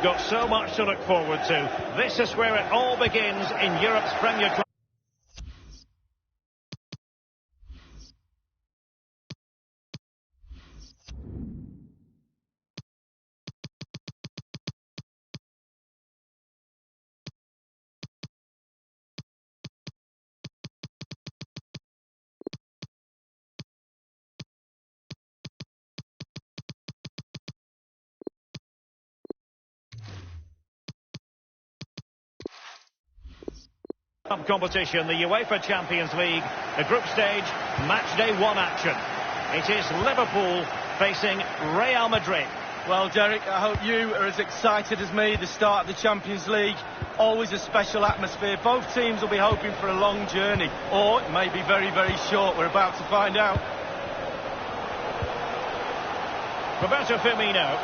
Got so much to look forward to. This is where it all begins in Europe's Premier Club. Competition, the UEFA Champions League, the group stage, match day 1 action. It is Liverpool facing Real Madrid. Well, Derek, I hope you are as excited as me. The start of the Champions League, always a special atmosphere. Both teams will be hoping for a long journey, or it may be very, very short. We're about to find out. Roberto Firmino.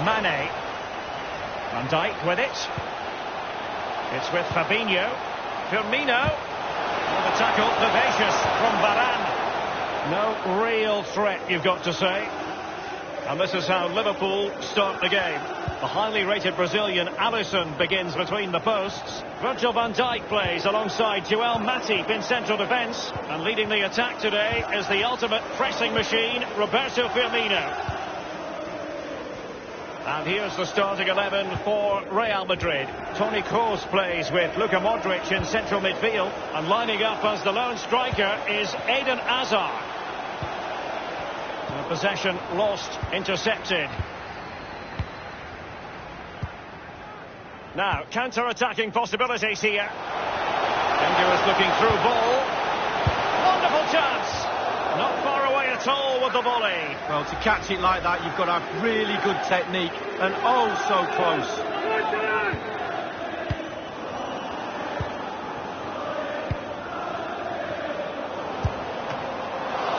Mane. Van Dijk with it. It's with Fabinho. Firmino. Oh, the tackle, vivacious from Varane. No real threat, you've got to say. And this is how Liverpool start the game. The highly rated Brazilian Alisson begins between the posts. Virgil van Dijk plays alongside Joel Matip in central defence. And leading the attack today is the ultimate pressing machine, Roberto Firmino. And here's the starting 11 for Real Madrid. Toni Kroos plays with Luka Modric in central midfield. And lining up as the lone striker is Eden Hazard. The possession lost, intercepted. Now, counter-attacking possibilities here. Wenger is looking through ball. Wonderful chance. Not far away at all with the volley. Well, to catch it like that, you've got to have really good technique. And oh, so close.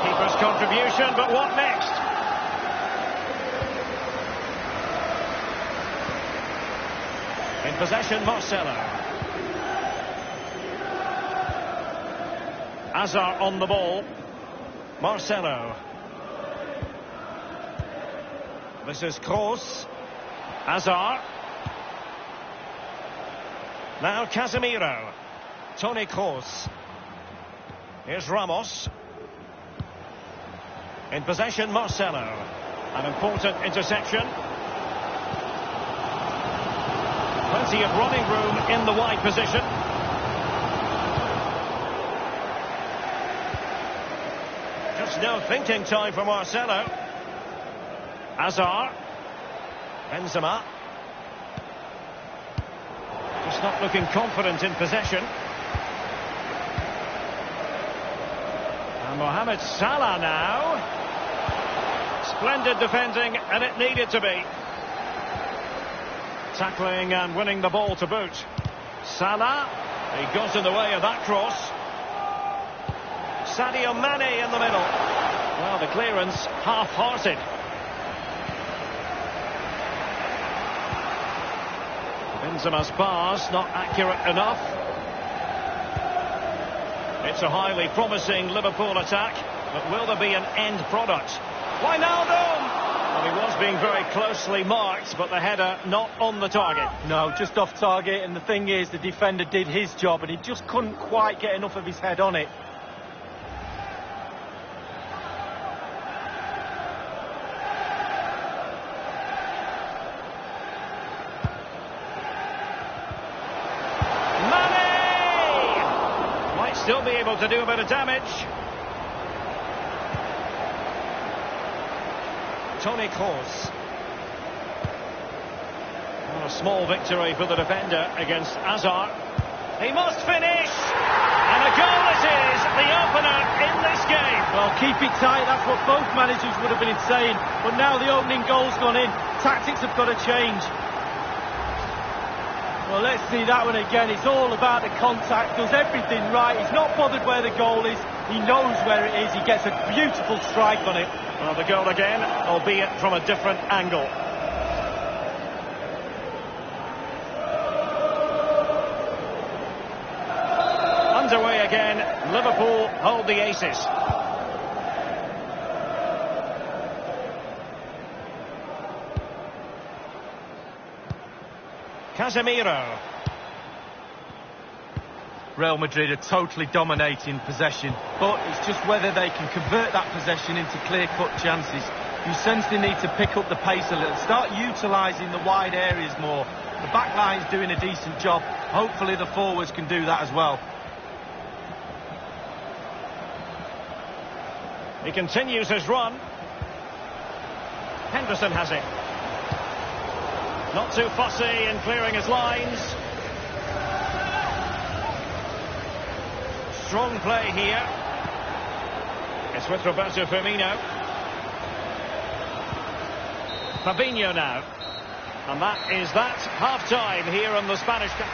Keeper's contribution, but what next? In possession, Marcelo. Hazard on the ball. Marcelo. This is Kroos. Hazard. Now Casemiro. Toni Kroos. Here's Ramos. In possession, Marcelo. An important interception. Plenty of running room in the wide position. Just no thinking time for Marcelo. Hazard. Benzema. Just not looking confident in possession. And Mohamed Salah now. Splendid defending, and it needed to be. Tackling and winning the ball to boot. Salah. He got in the way of that cross. Sadio Mane in the middle. Well, the clearance half-hearted. Benzema's pass not accurate enough. It's a highly promising Liverpool attack, but will there be an end product? Wijnaldum! Well, he was being very closely marked, but the header not on the target. No, just off target, and the thing is, the defender did his job, and he just couldn't quite get enough of his head on it. Still be able to do a bit of damage. Toni Kroos. Well, a small victory for the defender against Hazard. He must finish! And a goal it is, the opener in this game. Well, keep it tight, that's what both managers would have been saying. But now the opening goal's gone in. Tactics have got to change. Well, let's see that one again. It's all about the contact, does everything right. He's not bothered where the goal is. He knows where it is. He gets a beautiful strike on it. Well, the goal again, albeit from a different angle. Underway again. Liverpool hold the aces. Casemiro. Real Madrid are totally dominating possession, but it's just whether they can convert that possession into clear-cut chances. You sense they need to pick up the pace a little, start utilising the wide areas more. The back line's doing a decent job. Hopefully the forwards can do that as well. He continues his run. Henderson has it. Not too fussy in clearing his lines. Strong play here. It's with Roberto Firmino. Fabinho now. And that is that. Half-time here on the Spanish Cup.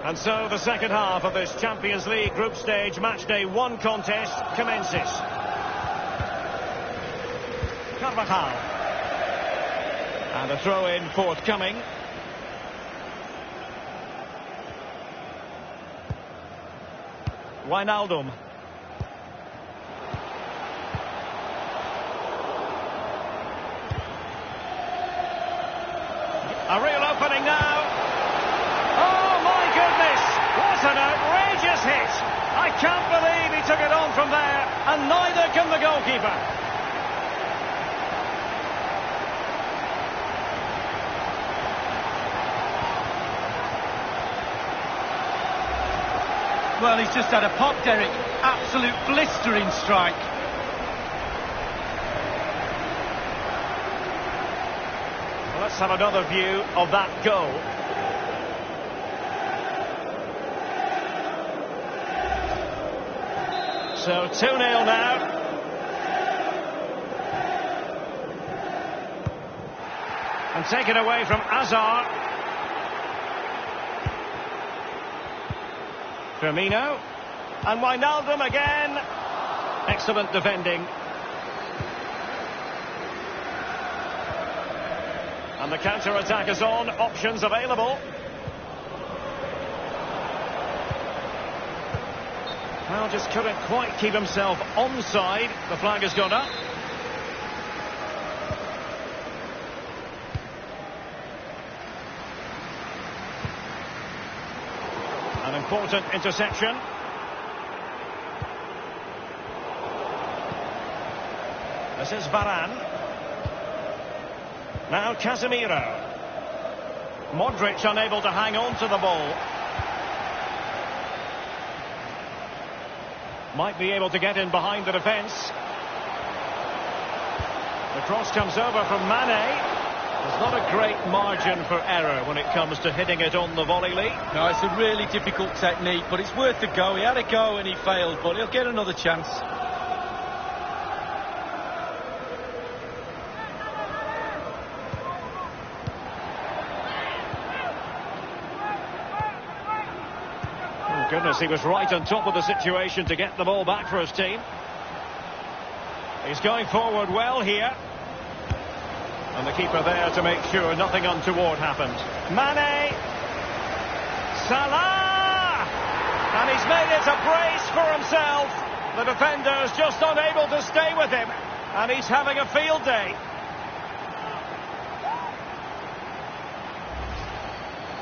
And so the second half of this Champions League group stage matchday 1 contest commences. Carvajal. And a throw-in forthcoming. Wijnaldum. A real opening now. What an outrageous hit! I can't believe he took it on from there, and neither can the goalkeeper. Well, he's just had a pop, Derek. Absolute blistering strike. Well, let's have another view of that goal. So 2-0 now. And taken away from Azar. Firmino. And Wijnaldum again. Excellent defending. And the counter-attack is on. Options available. Well, just couldn't quite keep himself onside. The flag has gone up. An important interception. This is Varane. Now Casemiro. Modric unable to hang on to the ball. Might be able to get in behind the defence. The cross comes over from Mane. There's not a great margin for error when it comes to hitting it on the volley, Lee. No, it's a really difficult technique, but it's worth a go. He had a go and he failed, but he'll get another chance. Goodness, he was right on top of the situation to get the ball back for his team. He's going forward well here. And the keeper there to make sure nothing untoward happened. Mane! Salah! And he's made it a brace for himself. The defender's just unable to stay with him. And he's having a field day.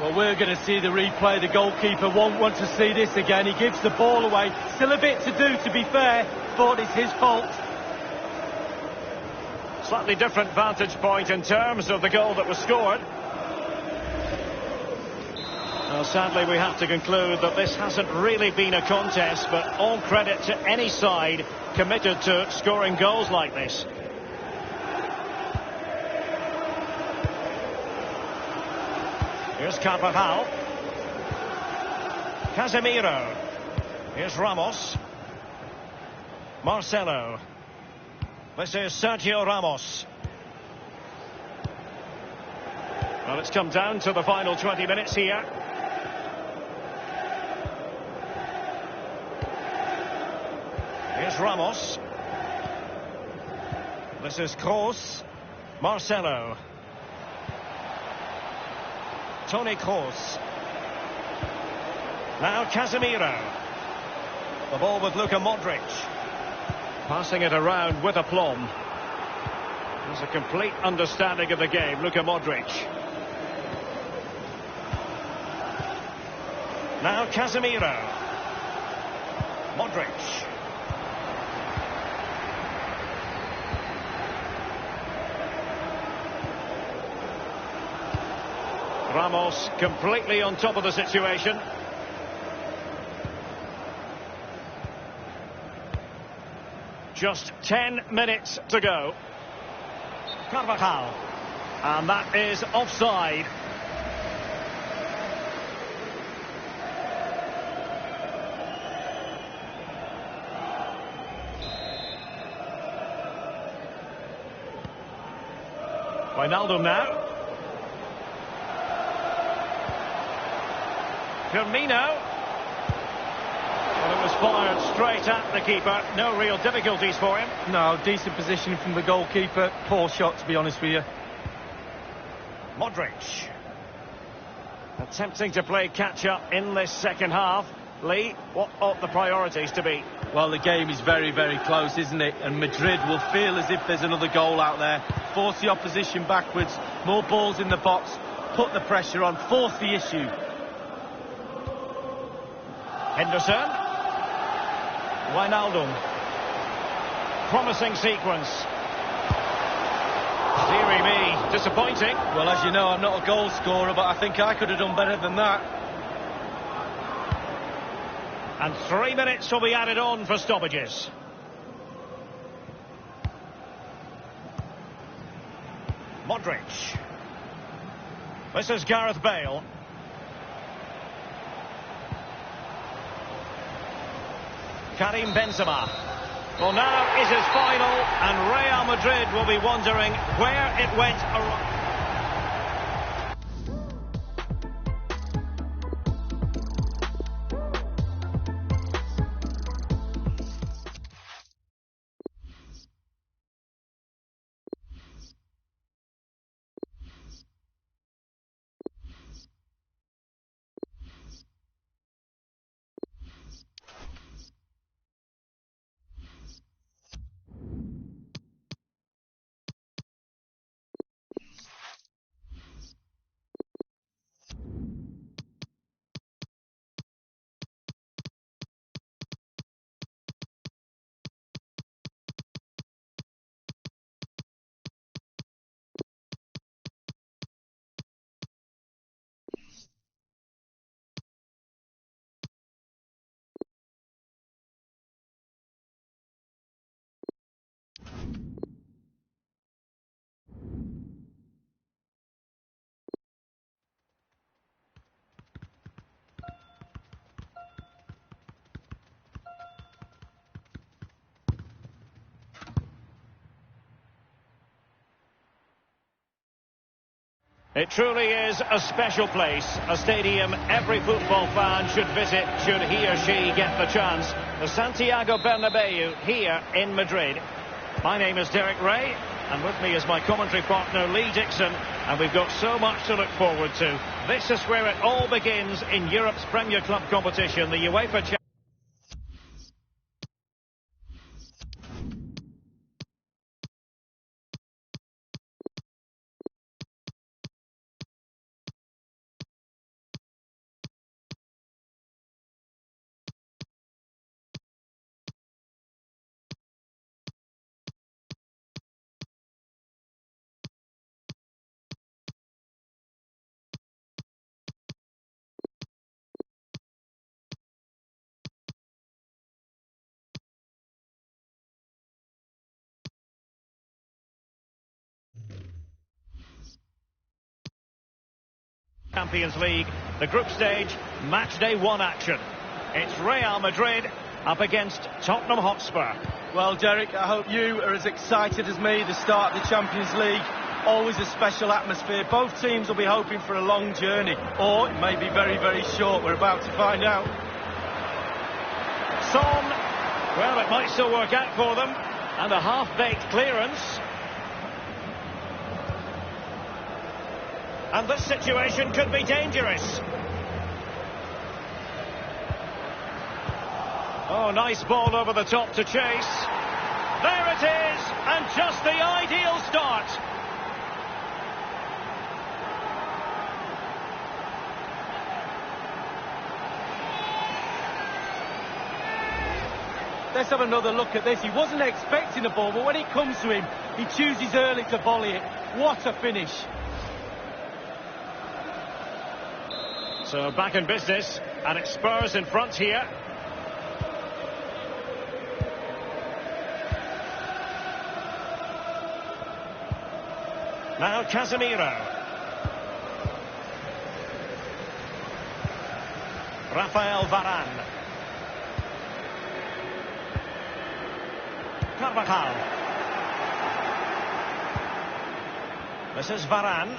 Well, we're going to see the replay. The goalkeeper won't want to see this again. He gives the ball away. Still a bit to do, to be fair, but it's his fault. Slightly different vantage point in terms of the goal that was scored. Well, sadly, we have to conclude that this hasn't really been a contest, but all credit to any side committed to scoring goals like this. Here's Carvajal. Casemiro. Here's Ramos. Marcelo. This is Sergio Ramos. Well, it's come down to the final 20 minutes here. Here's Ramos. This is Kroos. Marcelo. Toni Kroos. Now Casemiro. The ball with Luka Modric. Passing it around with aplomb. There's a complete understanding of the game, Luka Modric. Now Casemiro. Modric. Ramos completely on top of the situation. Just 10 minutes to go. Carvajal. And that is offside. Wijnaldum now. Firmino. Well, it was fired straight at the keeper. No real difficulties for him. No, decent positioning from the goalkeeper. Poor shot, to be honest with you. Modric. Attempting to play catch-up in this second half. Lee, what ought the priorities to be? Well, the game is very, very close, isn't it? And Madrid will feel as if there's another goal out there. Force the opposition backwards. More balls in the box. Put the pressure on. Force the issue. Henderson. Wijnaldum. Promising sequence. Deary me, disappointing. Well, as you know, I'm not a goal scorer, but I think I could have done better than that. And 3 minutes will be added on for stoppages. Modric. This is Gareth Bale. Karim Benzema. Well, now is his final, and Real Madrid will be wondering where it went wrong. It truly is a special place, a stadium every football fan should visit should he or she get the chance. The Santiago Bernabeu here in Madrid. My name is Derek Ray, and with me is my commentary partner Lee Dixon, and we've got so much to look forward to. This is where it all begins in Europe's Premier Club competition, the UEFA Champions. Champions League, the group stage, match day 1 action. It's Real Madrid up against Tottenham Hotspur. Well, Derek, I hope you are as excited as me. The start of the Champions League, always a special atmosphere. Both teams will be hoping for a long journey, or it may be very, very short. We're about to find out. Son, well, it might still work out for them. And a half-baked clearance. And this situation could be dangerous. Oh, nice ball over the top to chase. There it is, and just the ideal start. Let's have another look at this. He wasn't expecting the ball, but when it comes to him, he chooses early to volley it. What a finish. So back in business, and it's Spurs in front here. Now Casemiro. Rafael Varane. Carvajal. This is Varane.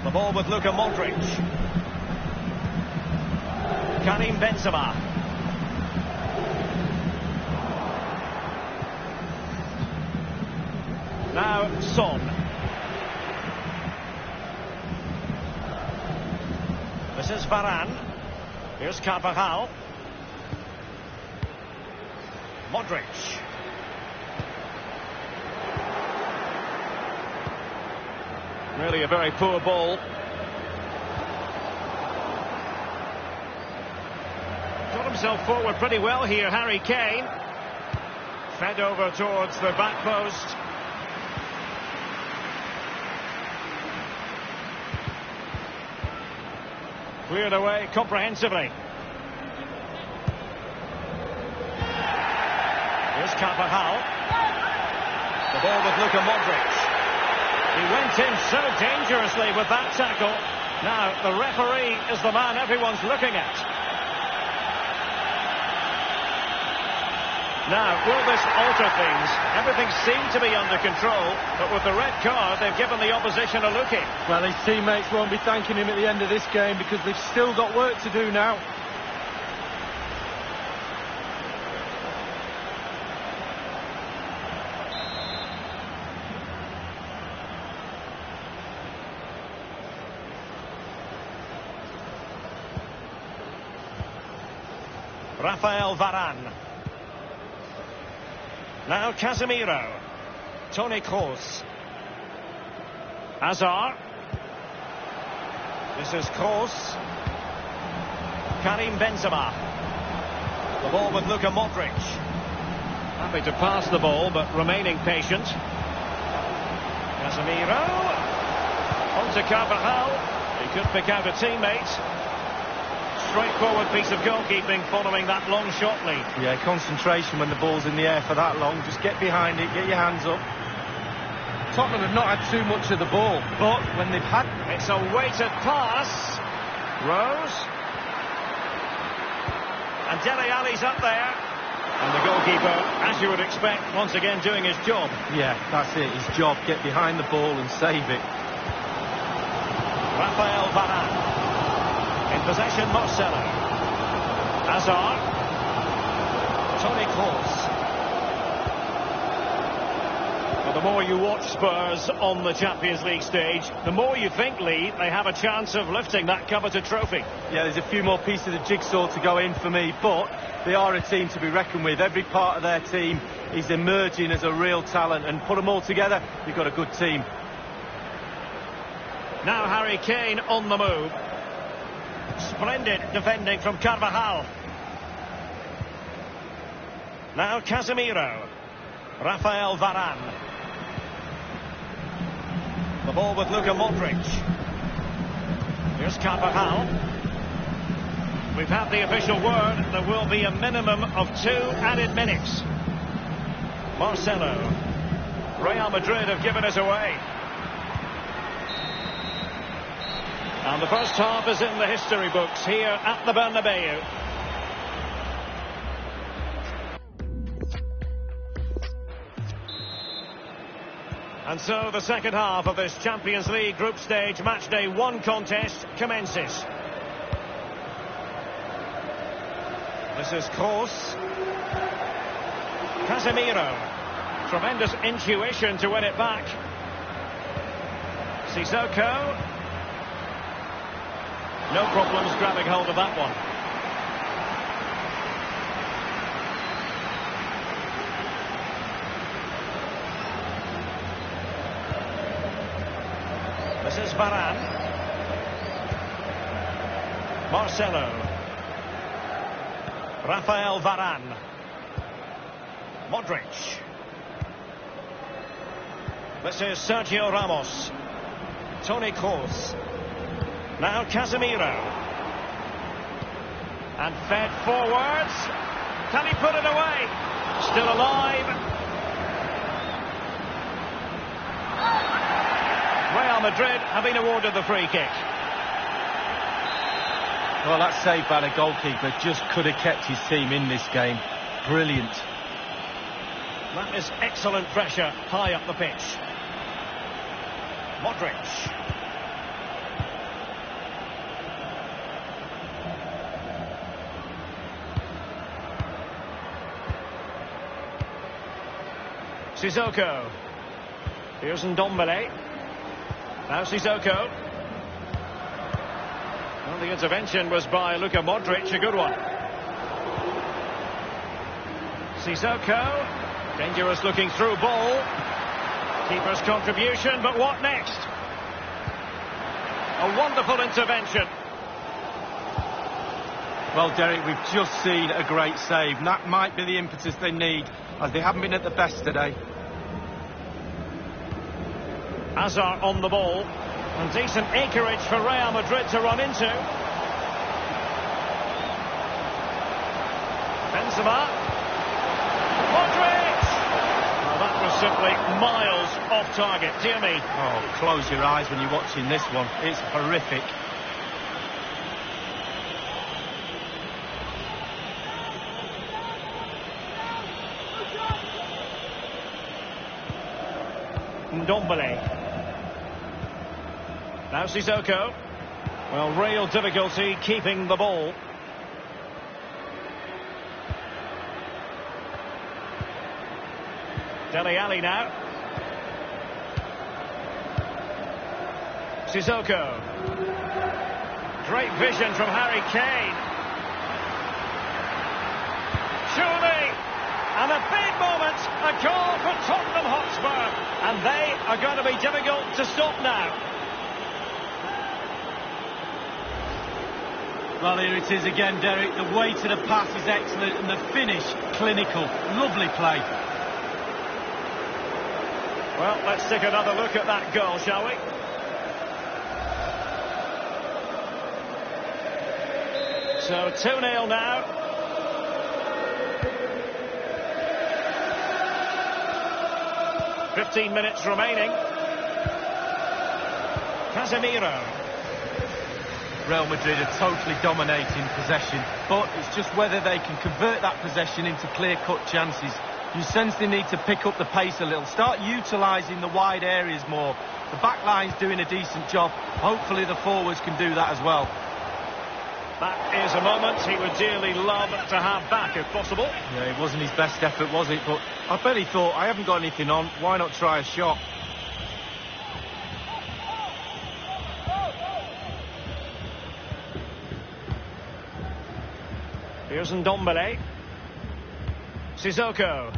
The ball with Luka Modric. Karim Benzema. Now Son. This is Varane. Here's Carvajal. Modric. Really a very poor ball. Got himself forward pretty well here, Harry Kane. Fed over towards the back post. Cleared away comprehensively. Here's Carvajal. The ball with Luka Modric. He went in so dangerously with that tackle. Now, the referee is the man everyone's looking at. Now, will this alter things? Everything seemed to be under control, but with the red card, they've given the opposition a looking. Well, his teammates won't be thanking him at the end of this game because they've still got work to do now. Rafael Varane. Now Casemiro. Toni Kroos. Hazard. This is Kroos. Karim Benzema. The ball with Luka Modric. Happy to pass the ball, but remaining patient. Casemiro. On to Carvajal. He could pick out a teammate. Straightforward piece of goalkeeping following that long shot lead. Yeah, concentration when the ball's in the air for that long. Just get behind it, get your hands up. Tottenham have not had too much of the ball, but when they've had... It's a weighted pass. Rose. And Dele Alli's up there. And the goalkeeper, as you would expect, once again doing his job. Yeah, that's it, his job. Get behind the ball and save it. Rafael Varane. In possession, Marcelo. Hazard. Toni Kroos. Well, the more you watch Spurs on the Champions League stage, the more you think, Lee, they have a chance of lifting that coveted trophy. Yeah, there's a few more pieces of the jigsaw to go in for me, but they are a team to be reckoned with. Every part of their team is emerging as a real talent, and put them all together, you've got a good team. Now Harry Kane on the move. Splendid defending from Carvajal. Now Casemiro. Rafael Varane. The ball with Luka Modric. Here's Carvajal. We've had the official word. There will be a minimum of 2 added minutes. Marcelo. Real Madrid have given it away. And the first half is in the history books here at the Bernabeu. And so the second half of this Champions League group stage matchday 1 contest commences. This is Kroos. Casemiro. Tremendous intuition to win it back. Sissoko. No problems grabbing hold of that one. This is Varane. Marcelo. Rafael Varane. Modric. This is Sergio Ramos. Toni Kroos. Now Casemiro. And fed forwards. Can he put it away? Still alive. Real Madrid have been awarded the free kick. Well, that save by the goalkeeper just could have kept his team in this game. Brilliant. That is excellent pressure high up the pitch. Modric. Sissoko. Here's Ndombele. Now Sissoko. Well, the intervention was by Luka Modric, a good one. Sissoko. Dangerous looking through ball. Keeper's contribution, but what next? A wonderful intervention. Well, Derek, we've just seen a great save. And that might be the impetus they need, as they haven't been at the best today. Hazard on the ball. And decent acreage for Real Madrid to run into. Benzema. Modric! Well, that was simply miles off target. Dear me. Oh, close your eyes when you're watching this one. It's horrific. Ndombele. Now Sissoko. Well, real difficulty keeping the ball. Dele Alli now. Sissoko. Great vision from Harry Kane. Surely. And a big moment, a goal for Tottenham Hotspur. And they are going to be difficult to stop now. Well, here it is again, Derek. The way to the pass is excellent and the finish clinical. Lovely play. Well, let's take another look at that goal, shall we? So 2-0 now. .15 minutes remaining. Casemiro. Real Madrid are totally dominating possession, but it's just whether they can convert that possession into clear-cut chances. You sense they need to pick up the pace a little, start utilising the wide areas more. The back line's doing a decent job. Hopefully the forwards can do that as well. That is a moment he would dearly love to have back, if possible. Yeah, it wasn't his best effort, was it? But I bet he thought, I haven't got anything on, why not try a shot? Here's Ndombele. Sissoko.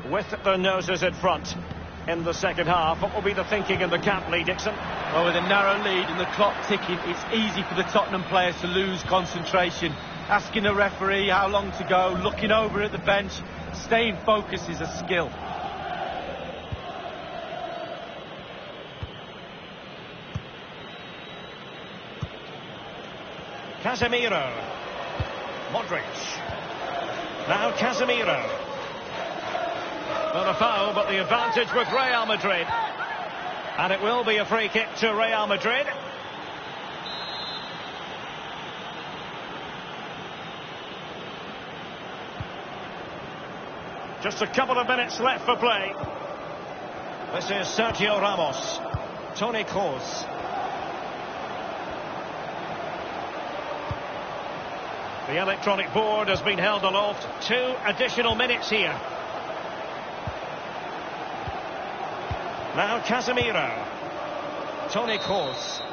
With the noses in front in the second half. What will be the thinking in the camp, Lee Dixon? Well, with a narrow lead and the clock ticking, it's easy for the Tottenham players to lose concentration. Asking the referee how long to go, looking over at the bench. Staying focused is a skill. Casemiro. Modric. Now Casemiro. Not a foul, but the advantage with Real Madrid. And it will be a free kick to Real Madrid. Just a couple of minutes left for play. This is Sergio Ramos. Toni Kroos. The electronic board has been held aloft. 2 additional minutes here. Now Casemiro. Toni Kroos.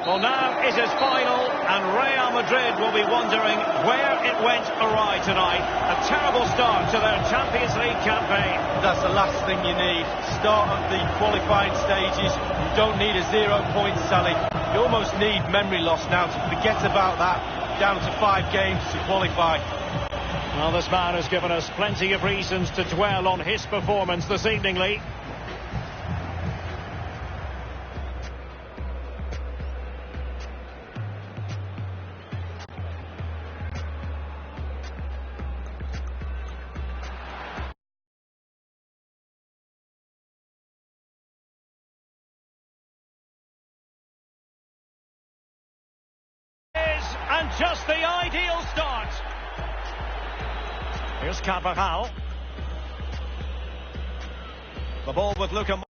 Well, now it is final, and Real Madrid will be wondering where it went awry tonight. A terrible start to their Champions League campaign. That's the last thing you need. Start of the qualifying stages. You don't need a 0 point tally. You almost need memory loss now to forget about that. Down to 5 games to qualify. Well, this man has given us plenty of reasons to dwell on his performance this evening, Lee. And just the ideal start. Here's Carvajal. The ball with Luka.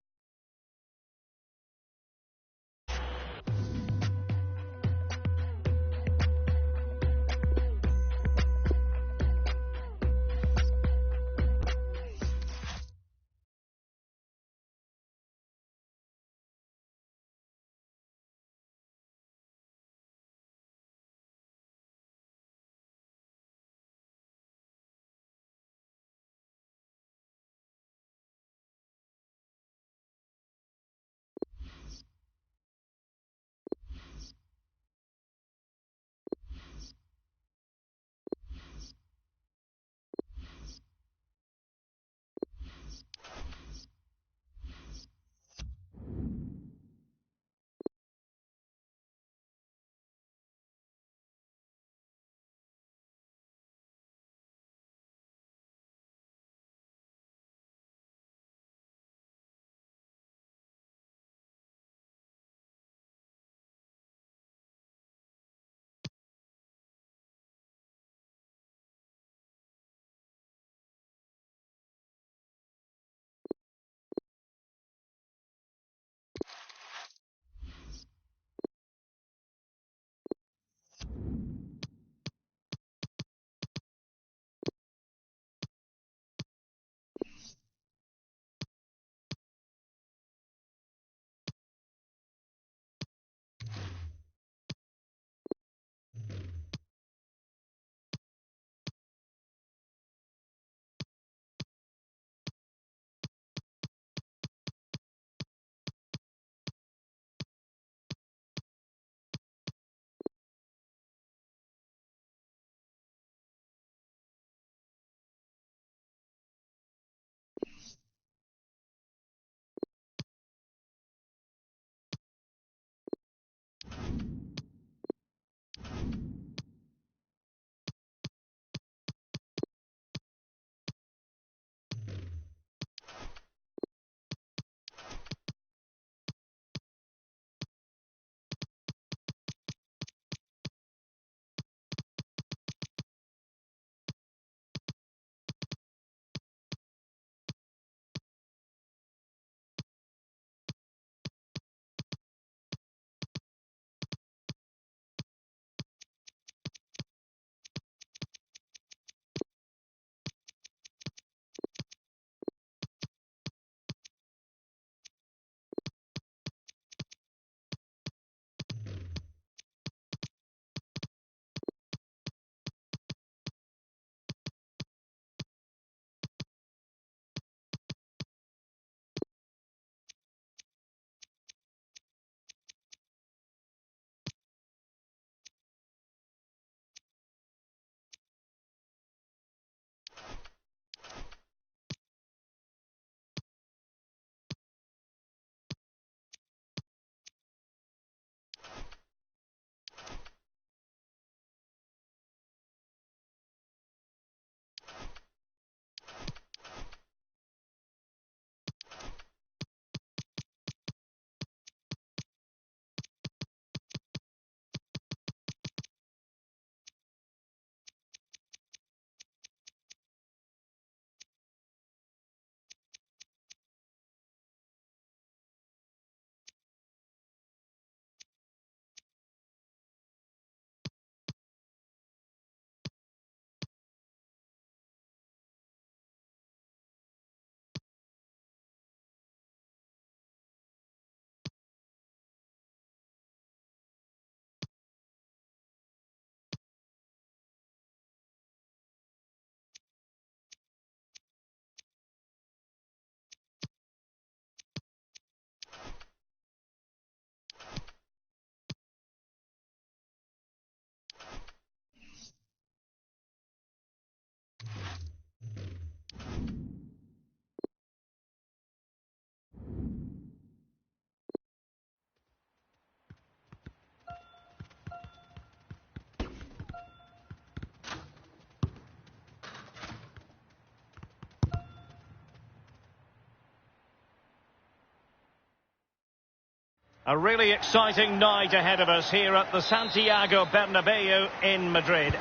A really exciting night ahead of us here at the Santiago Bernabeu in Madrid.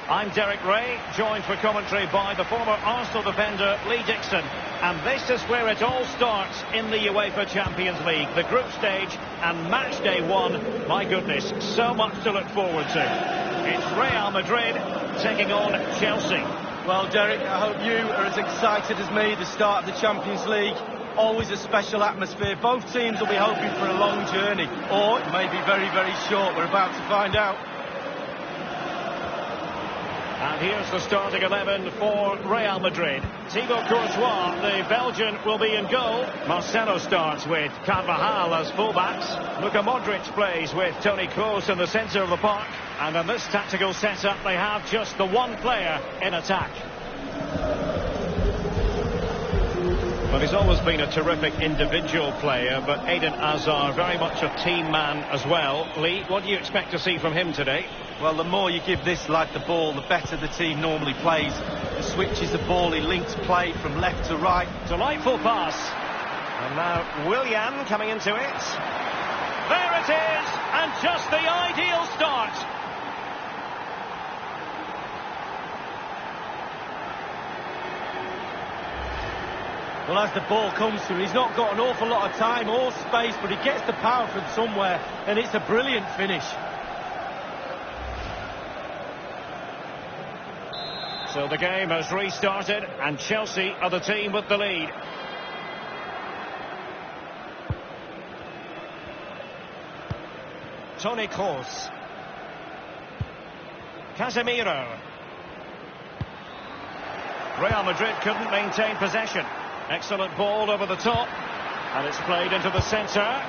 I'm Derek Ray, joined for commentary by the former Arsenal defender Lee Dixon. And this is where it all starts in the UEFA Champions League. The group stage and match day one. My goodness, so much to look forward to. It's Real Madrid taking on Chelsea. Well, Derek, I hope you are as excited as me. The start of the Champions League. Always a special atmosphere. Both teams will be hoping for a long journey, or it may be very, very short. We're about to find out. And here's the starting 11 for Real Madrid. Thibaut Courtois, the Belgian, will be in goal. Marcelo starts with Carvajal as fullbacks. Luka Modric plays with Toni Kroos in the centre of the park. And in this tactical setup, they have just the one player in attack. Well, he's always been a terrific individual player, but Eden Hazard very much a team man as well. Lee, what do you expect to see from him today? Well, the more you give this lad the ball, the better the team normally plays. He switches the ball, he links play from left to right. Delightful pass. And now Willian coming into it. There it is, and just the ideal start. Well, as the ball comes to him, he's not got an awful lot of time or space, but he gets the power from somewhere, and it's a brilliant finish. So the game has restarted, and Chelsea are the team with the lead. Toni Kroos. Casemiro. Real Madrid couldn't maintain possession. Excellent ball over the top, and it's played into the centre.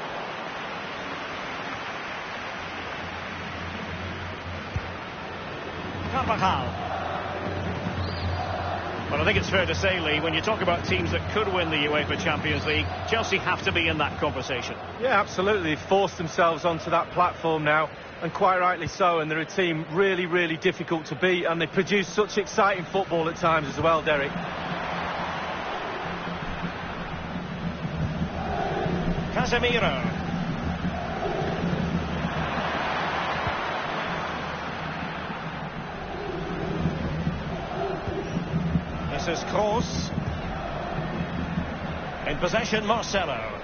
Carvajal. Well, I think it's fair to say, Lee, when you talk about teams that could win the UEFA Champions League, Chelsea have to be in that conversation. Yeah, absolutely. They've forced themselves onto that platform now, and quite rightly so, and they're a team really, really difficult to beat, and they produce such exciting football at times as well, Derek. Casemiro. This is Kroos. In possession, Marcelo.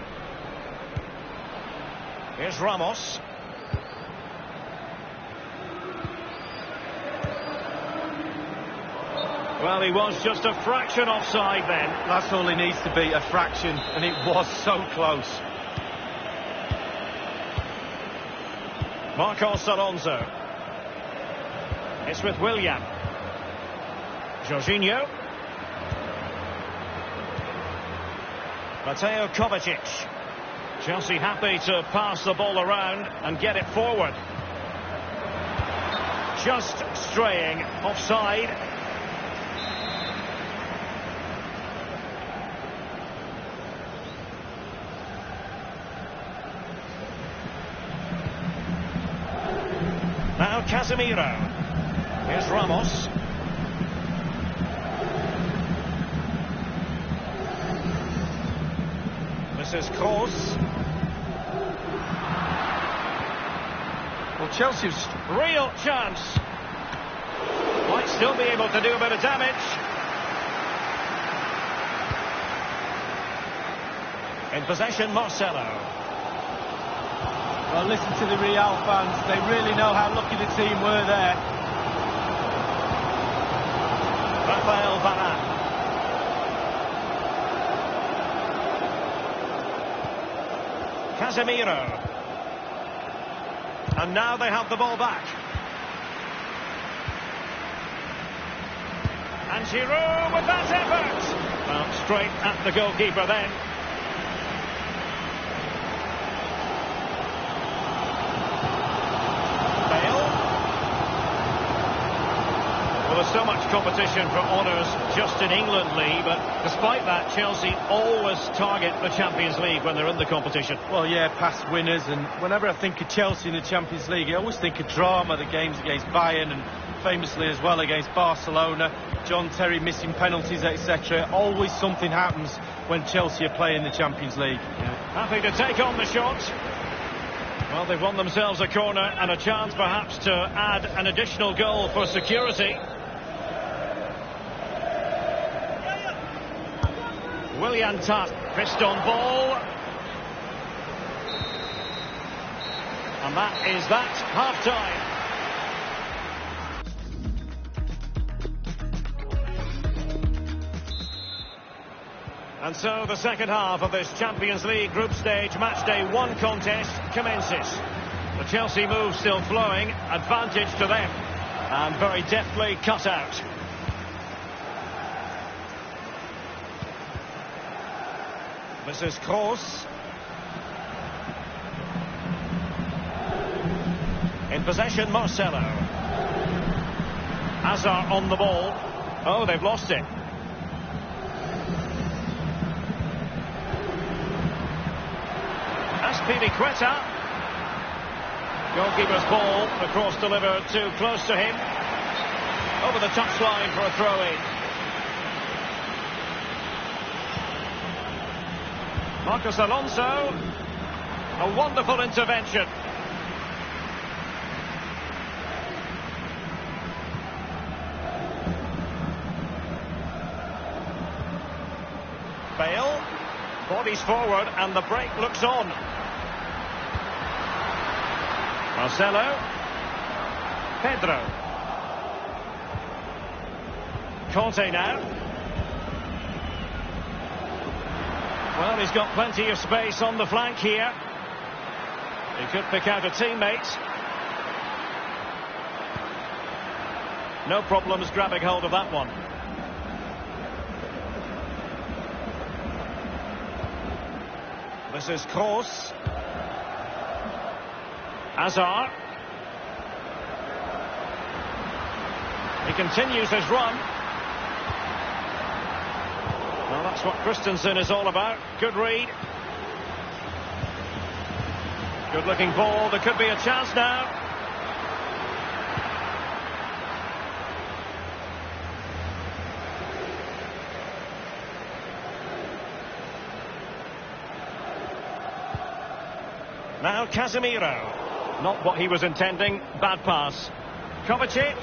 Here's Ramos. Well, he was just a fraction offside then. That's all he needs to be, a fraction, and it was so close. Marcos Alonso. It's with Willian. Jorginho. Mateo Kovacic. Chelsea happy to pass the ball around and get it forward. Just straying offside. Now Casemiro. Here's Ramos. This is Kroos. Well, Chelsea's Real chance. Might still be able to do a bit of damage. In possession, Marcelo. Well, listen to the Real fans. They really know how lucky the team were there. Rafael Varane. Casemiro. And now they have the ball back. And Giroud with that effort. Well, straight at the goalkeeper then. Well, there's so much competition for honours just in England, Lee, but despite that, Chelsea always target the Champions League when they're in the competition. Well, yeah, past winners, and whenever I think of Chelsea in the Champions League, I always think of drama, the games against Bayern, and famously as well against Barcelona, John Terry missing penalties, etc. Always something happens when Chelsea are playing the Champions League. Yeah. Happy to take on the shot. Well, they've won themselves a corner and a chance perhaps to add an additional goal for security. Willian Tat, fist on ball. And that is that, half-time. And so the second half of this Champions League group stage matchday 1 contest commences. The Chelsea move still flowing, advantage to them, and very deftly cut out. This is Kroos. In possession, Marcelo. Hazard on the ball. Oh, they've lost it. Piliqueta. Goalkeeper's ball, across delivered too close to him. Over the touchline for a throw-in. Marcos Alonso. A wonderful intervention. Bale. Bodies forward and the break looks on. Marcelo. Pedro. Conte now. Well, he's got plenty of space on the flank here. He could pick out a teammate. No problems grabbing hold of that one. This is Kroos. Hazard. He continues his run. Well, that's what Christensen is all about. Good read. Good looking ball. There could be a chance now. Now Casemiro. Not what he was intending. Bad pass. Kovacic.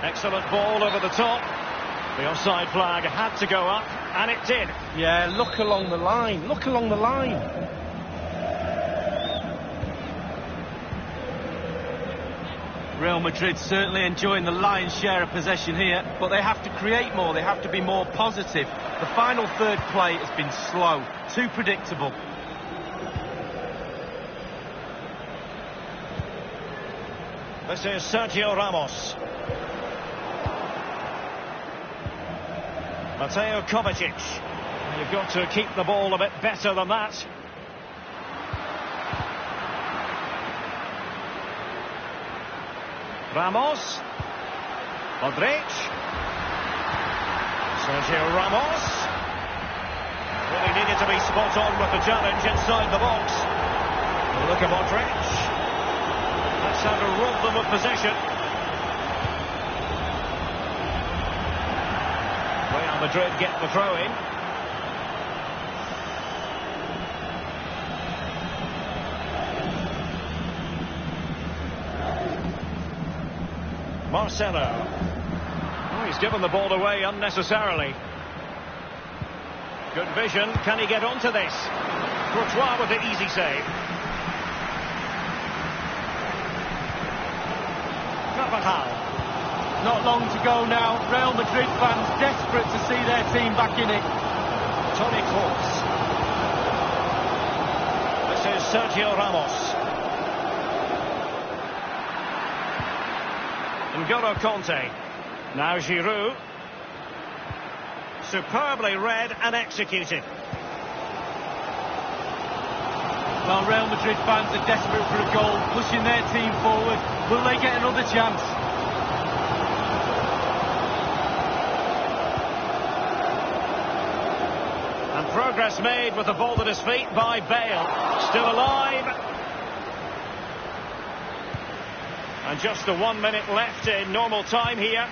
Excellent ball over the top. The offside flag had to go up, and it did. Yeah, look along the line. Look along the line. Real Madrid certainly enjoying the lion's share of possession here, but they have to create more. They have to be more positive. The final third play has been slow. Too predictable. This is Sergio Ramos. Mateo Kovacic. You've got to keep the ball a bit better than that. Ramos. Modric. Sergio Ramos. Really needed to be spot on with the challenge inside the box. Look at Modric. That's how to rob them of possession. Real Madrid get the throw-in. Marcelo. Oh, he's given the ball away unnecessarily. Good vision. Can he get onto this? Courtois with the easy save. Not long to go now. Real Madrid fans desperate to see their team back in it. Toni Kroos. This is Sergio Ramos. N'Golo Conte. Now Giroud. Superbly read and executed. Well, Real Madrid fans are desperate for a goal, pushing their team forward. Will they get another chance? progress made with the ball at his feet by Bale. Still alive. And just the 1 minute left in normal time here.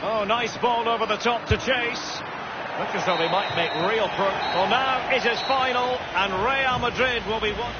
Oh, nice ball over the top to chase. Looks as though they might make real progress. Well, now it is final, and Real Madrid will be one.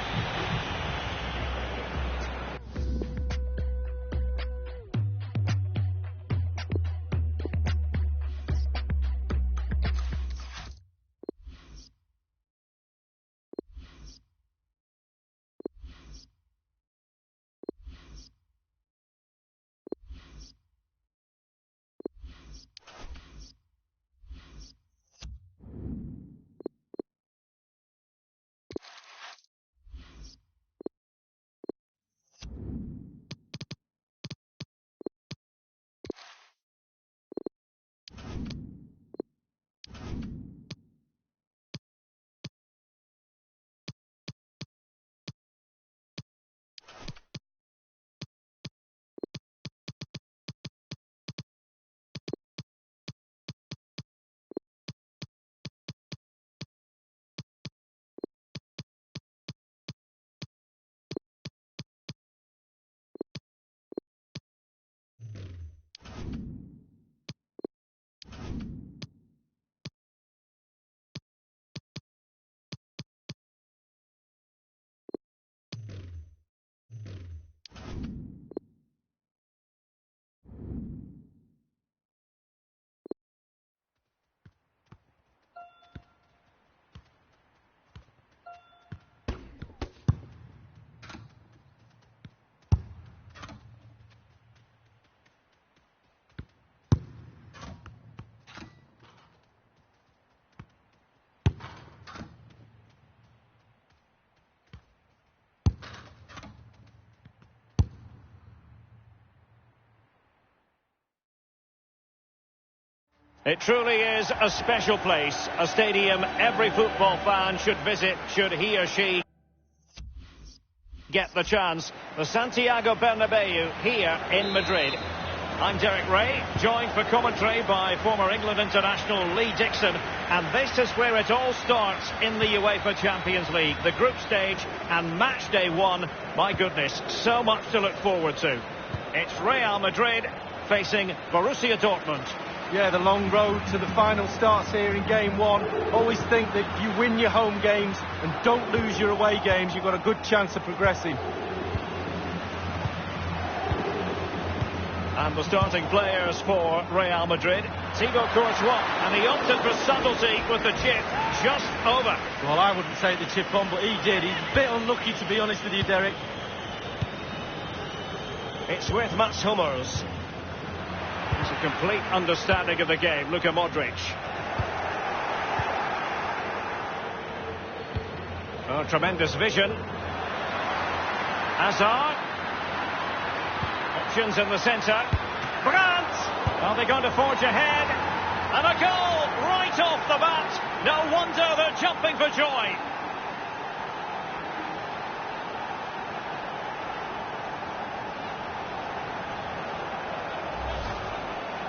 It truly is a special place, a stadium every football fan should visit should he or she get the chance. The Santiago Bernabeu here in Madrid. I'm Derek Ray, joined for commentary by former England international Lee Dixon, and this is where it all starts in the UEFA Champions League, the group stage and match day one. My goodness, so much to look forward to. It's Real Madrid facing Borussia Dortmund. Yeah, the long road to the final starts here in game one. Always think that if you win your home games and don't lose your away games, you've got a good chance of progressing. And the starting players for Real Madrid. Thibaut Courtois, and he opted for subtlety with the chip just over. Well, I wouldn't say the chip on, but he did. He's a bit unlucky, to be honest with you, Derek. It's with Mats Hummels. It's a complete understanding of the game. Luka Modric. Oh, tremendous vision. Hazard. Options in the centre. Brandt! Are they going to forge ahead? And a goal right off the bat. No wonder they're jumping for joy.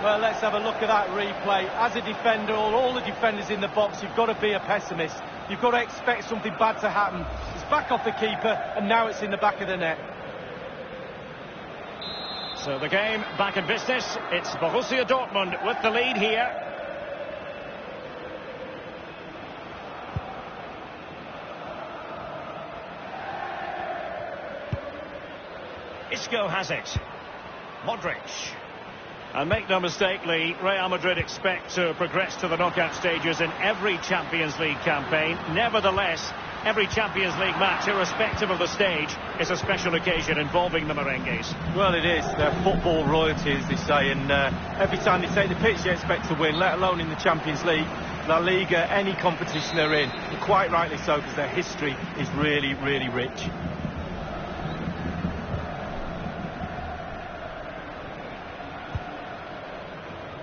Well, let's have a look at that replay. As a defender, or all the defenders in the box, you've got to be a pessimist. You've got to expect something bad to happen. It's back off the keeper, and now it's in the back of the net. So the game back in business. It's Borussia Dortmund with the lead here. Isco has it. Modric. And make no mistake, Lee, Real Madrid expect to progress to the knockout stages in every Champions League campaign. Nevertheless, every Champions League match, irrespective of the stage, is a special occasion involving the Merengues. Well, it is. They're football royalty, as they say, and every time they take the pitch, they expect to win, let alone in the Champions League, La Liga, any competition they're in. And quite rightly so, because their history is really, really rich.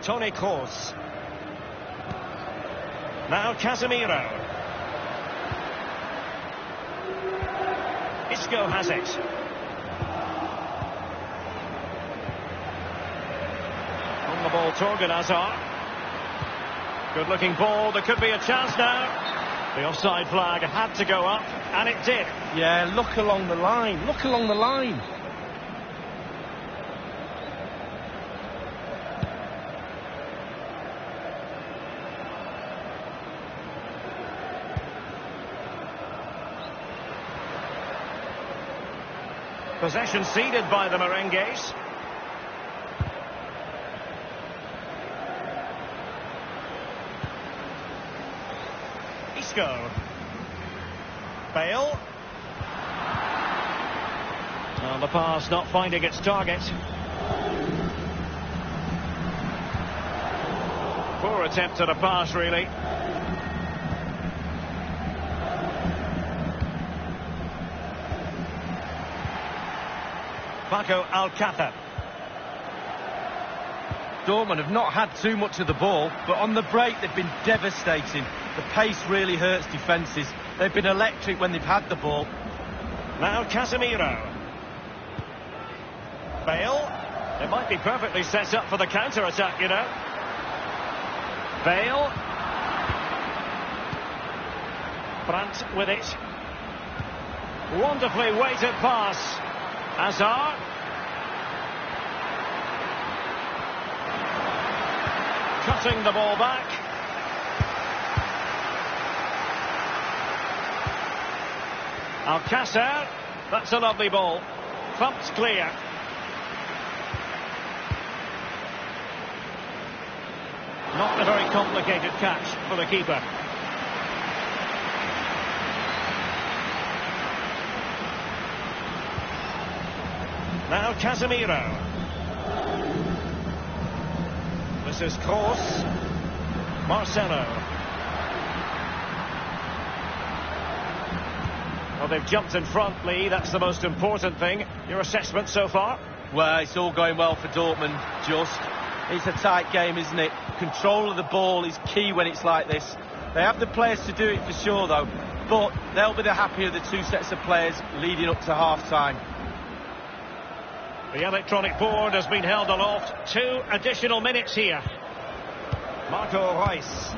Toni Kroos. Now Casemiro. Isco has it. On the ball, Torgan Hazard. Good looking ball, there could be a chance now. The offside flag had to go up, and it did. Yeah, look along the line, look along the line. Possession ceded by the Merengues. Isco. Bale. Well, the pass not finding its target. Poor attempt at a pass, really. Paco Alcácer. Dortmund have not had too much of the ball, but on the break they've been devastating. The pace really hurts defences. They've been electric when they've had the ball. Now Casemiro. Bale. It might be perfectly set up for the counter-attack, you know. Bale. Brandt with it. Wonderfully weighted pass. Hazard. Cutting the ball back. Alcácer. That's a lovely ball. Thumped clear. Not a very complicated catch for the keeper. Now Casemiro. This is Kroos. Marcelo. Well, they've jumped in front, Lee. That's the most important thing. Your assessment so far? Well, it's all going well for Dortmund, just. It's a tight game, isn't it? Control of the ball is key when it's like this. They have the players to do it for sure, though. But they'll be the happier of the two sets of players leading up to half-time. The electronic board has been held aloft. 2 additional minutes here. Marco Reus.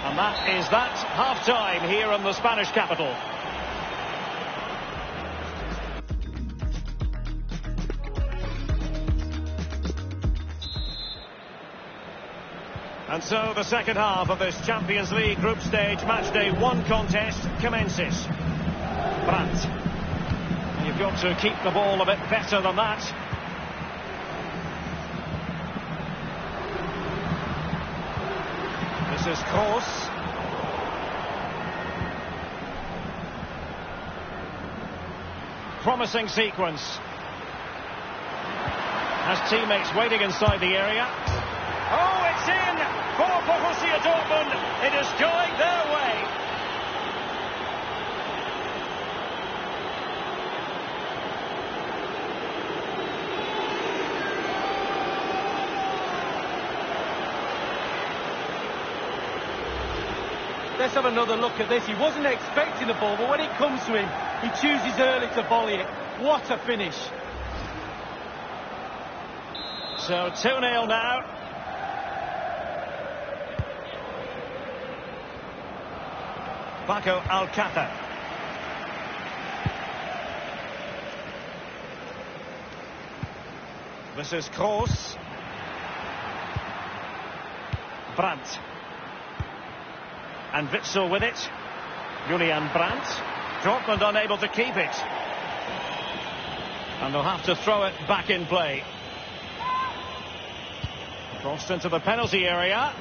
And that is that. Half-time here in the Spanish capital. And so the second half of this Champions League group stage matchday 1 contest commences. Brandt. You've got to keep the ball a bit better than that. This is Kroos. Promising sequence. Has teammates waiting inside the area. Oh, it's in for Borussia Dortmund. It is going their way. Let's have another look at this. He wasn't expecting the ball, but when it comes to him, he chooses early to volley it. What a finish. So 2-0 now. Paco Alcácer. This is Kroos. Brandt. And Witsel with it. Julian Brandt. Dortmund unable to keep it. And they'll have to throw it back in play. Crossed into the penalty area.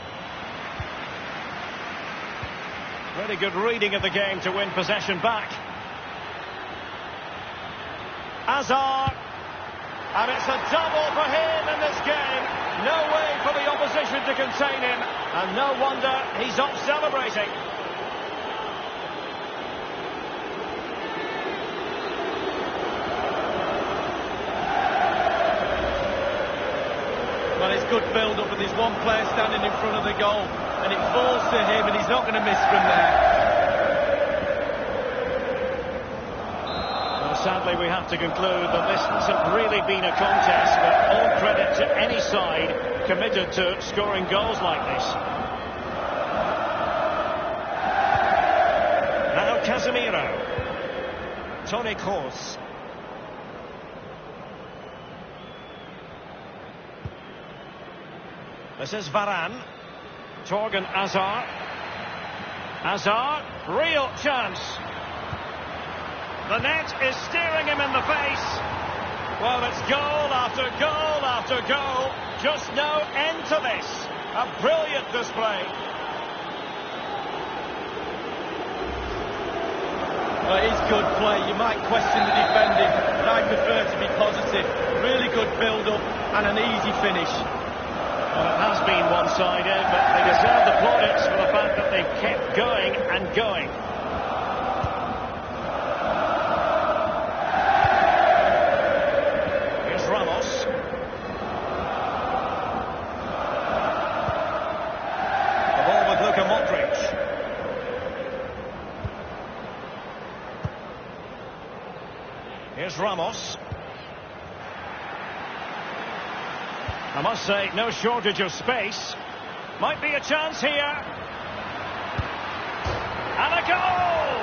Very good reading of the game to win possession back. Hazard. And it's a double for him in this game. No way for the opposition to contain him. And no wonder he's off celebrating. Well, it's good build-up with this one player standing in front of the goal. And it falls to him, and he's not going to miss from there. Sadly, we have to conclude that this hasn't really been a contest, but all credit to any side committed to scoring goals like this. Now Casemiro. Toni Kroos. This is Varane. Torgan Hazard. Hazard, real chance. The net is staring him in the face. Well, it's goal after goal after goal. Just no end to this. A brilliant display. Well, it is good play. You might question the defending, but I prefer to be positive. Really good build-up and an easy finish. Well, it has been one-sided, but they deserve the plaudits for the fact that they've kept going and going. Here's Ramos. The ball with Luka Modric. Here's Ramos. I must say, no shortage of space. Might be a chance here. And a goal!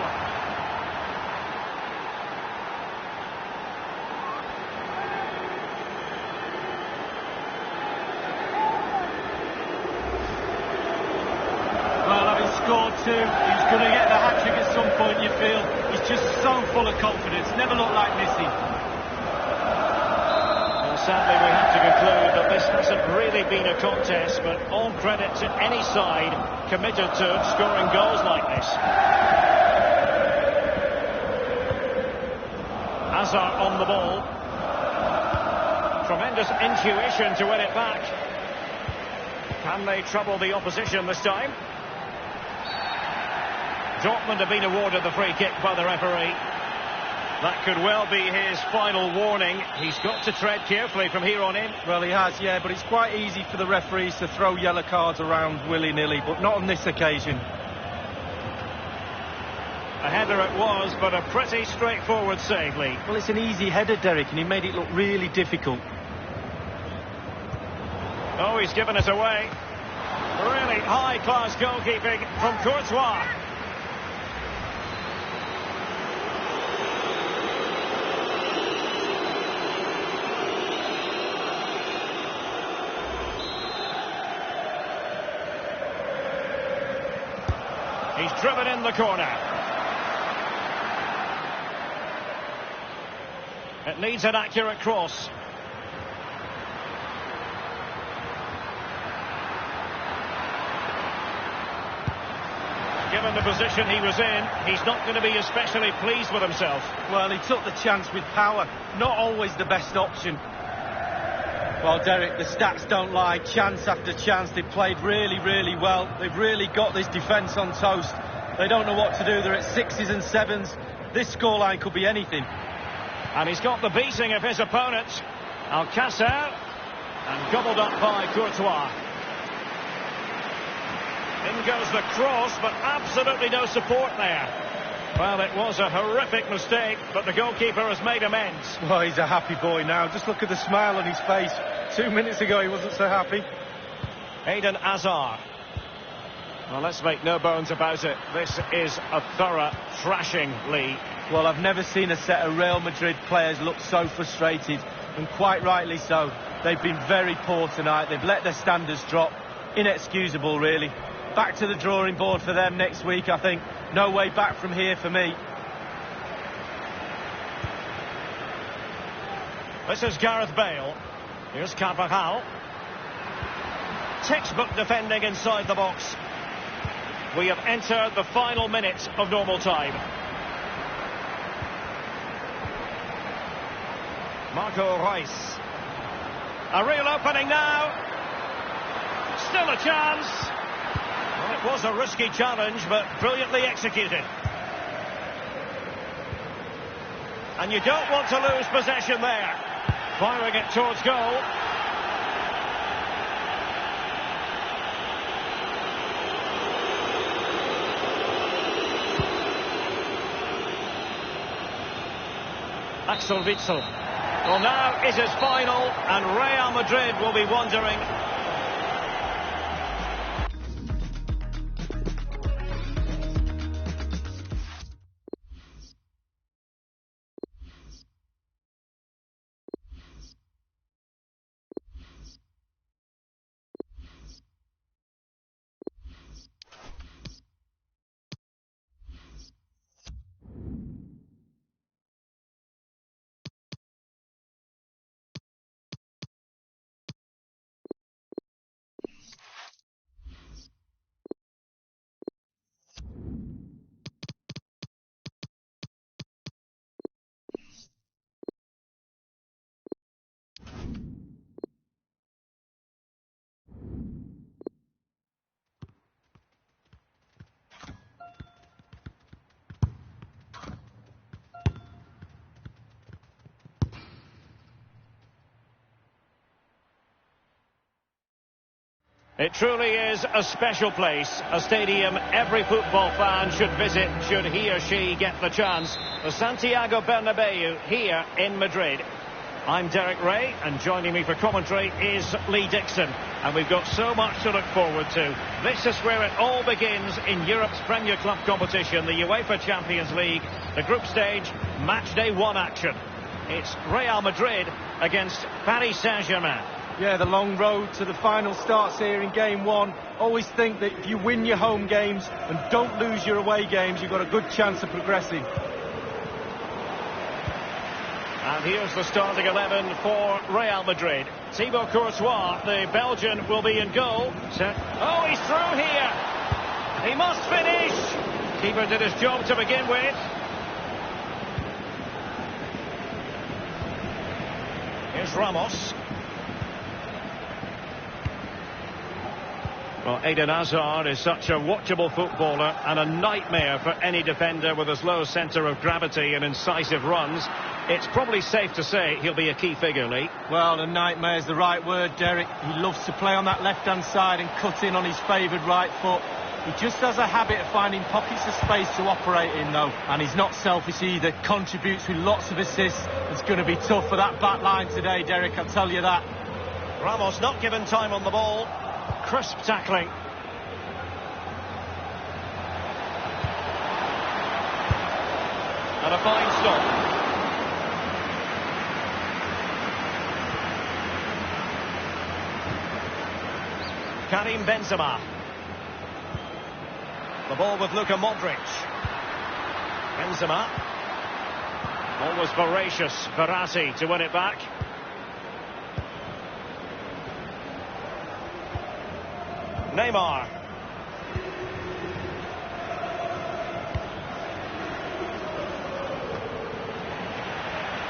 Well, having scored two, he's going to get the hat-trick at some point, you feel. He's just so full of confidence, never looked like missing. Sadly, we have to conclude that this hasn't really been a contest, but all credit to any side committed to scoring goals like this. Hazard on the ball. Tremendous intuition to win it back. Can they trouble the opposition this time? Dortmund have been awarded the free kick by the referee. That could well be his final warning. He's got to tread carefully from here on in. Well, he has, yeah, but it's quite easy for the referees to throw yellow cards around willy-nilly, but not on this occasion. A header it was, but a pretty straightforward save, Lee. Well, it's an easy header, Derek, and he made it look really difficult. Oh, he's given it away. Really high-class goalkeeping from Courtois. He's driven in the corner. It needs an accurate cross. Given the position he was in, he's not going to be especially pleased with himself. Well, he took the chance with power. Not always the best option. Well, Derek, the stats don't lie. Chance after chance. They've played really, really well. They've really got this defence on toast. They don't know what to do. They're at 6s and 7s. This scoreline could be anything. And he's got the beating of his opponent. Alcácer. And gobbled up by Courtois. In goes the cross, but absolutely no support there. Well, it was a horrific mistake, but the goalkeeper has made amends. Well, he's a happy boy now. Just look at the smile on his face. 2 minutes ago, he wasn't so happy. Eden Hazard. Well, let's make no bones about it. This is a thorough thrashing, Lee. Well, I've never seen a set of Real Madrid players look so frustrated, and quite rightly so. They've been very poor tonight. They've let their standards drop. Inexcusable, really. Back to the drawing board for them next week, I think. No way back from here for me. This is Gareth Bale. Here's Carvajal. Textbook defending inside the box. We have entered the final minutes of normal time. Marco Reus. A real opening now. Still a chance. Well, it was a risky challenge, but brilliantly executed. And you don't want to lose possession there. Firing it towards goal. Axel Witsel. Well, now it is final, and Real Madrid will be wondering It truly is a special place, a stadium every football fan should visit should he or she get the chance. The Santiago Bernabeu here in Madrid. I'm Derek Ray, and joining me for commentary is Lee Dixon. And we've got so much to look forward to. This is where it all begins in Europe's Premier Club competition, the UEFA Champions League, the group stage, match day 1 action. It's Real Madrid against Paris Saint-Germain. Yeah, the long road to the final starts here in game 1. Always think that if you win your home games and don't lose your away games, you've got a good chance of progressing. And here's the starting 11 for Real Madrid. Thibaut Courtois, the Belgian, will be in goal. Oh, he's through here. He must finish. Keeper did his job to begin with. Here's Ramos. Well, Eden Hazard is such a watchable footballer and a nightmare for any defender with his low centre of gravity and incisive runs. It's probably safe to say he'll be a key figure, Lee. Well, a nightmare is the right word, Derek. He loves to play on that left-hand side and cut in on his favoured right foot. He just has a habit of finding pockets of space to operate in, though. And he's not selfish either. Contributes with lots of assists. It's going to be tough for that back line today, Derek, I'll tell you that. Ramos not given time on the ball. Crisp tackling. And a fine stop. Karim Benzema. The ball with Luka Modric. Benzema. Ball was voracious. Verratti to win it back. Neymar.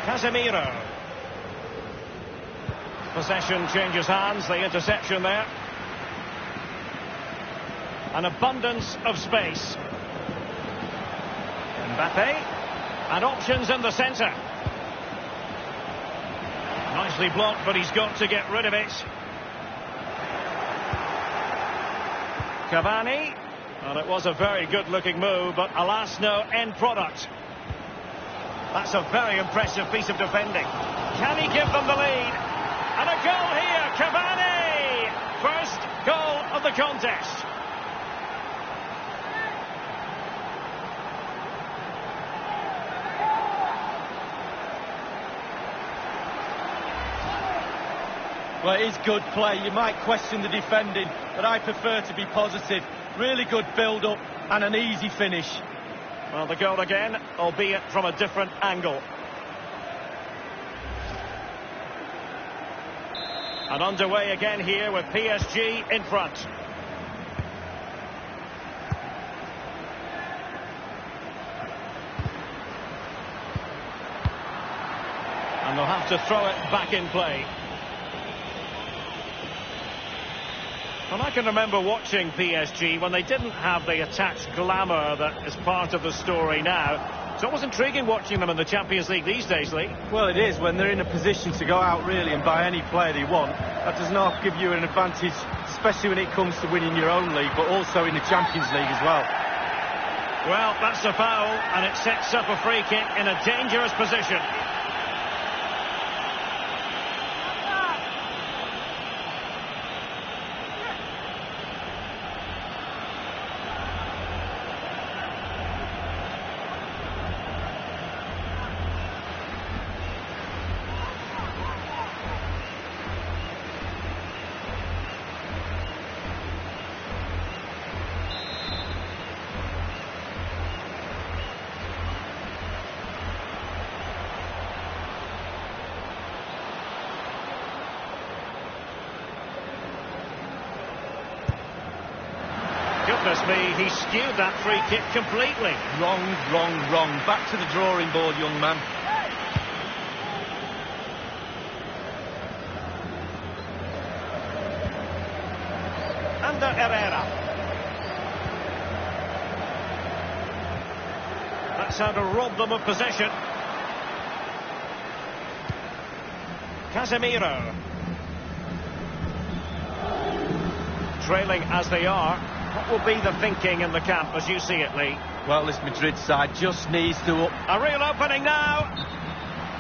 Casemiro. Possession changes hands, the interception there. An abundance of space. Mbappe. And options in the centre. Nicely blocked, but he's got to get rid of it. Cavani. Well, it was a very good-looking move, but alas, no end product. That's a very impressive piece of defending. Can he give them the lead? And a goal here, Cavani! First goal of the contest. Well, it is good play. You might question the defending, but I prefer to be positive. Really good build-up and an easy finish. Well, the goal again, albeit from a different angle. And underway again here with PSG in front. And they'll have to throw it back in play. And I can remember watching PSG when they didn't have the attached glamour that is part of the story now. It's always intriguing watching them in the Champions League these days, Lee. Well, it is when they're in a position to go out really and buy any player they want. That does not give you an advantage, especially when it comes to winning your own league, but also in the Champions League as well. Well, that's a foul, and it sets up a free kick in a dangerous position. Goodness me, he skewed that free kick completely. Wrong. Back to the drawing board, young man. Ander Herrera. That's how to rob them of possession. Casemiro. trailing as they are. What will be the thinking in the camp as you see it, Lee? Well, this Madrid side just needs to up. A real opening now.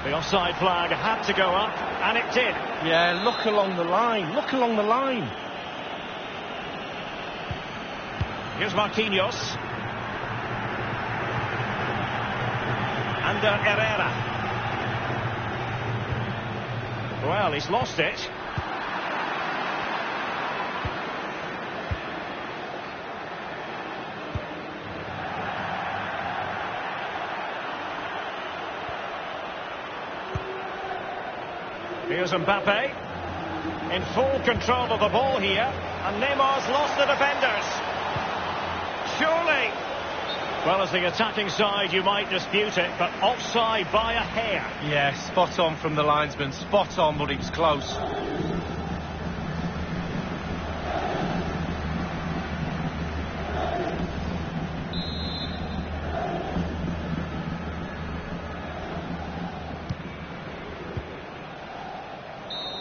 The offside flag had to go up, and it did. Yeah, look along the line. Look along the line. Here's Marquinhos. Under Herrera. Well, he's lost it. Here's Mbappe. In full control of the ball here. And Neymar's lost the defenders. Surely. Well, as the attacking side, you might dispute it, but offside by a hair. Yeah, spot on from the linesman. Spot on, but it was close.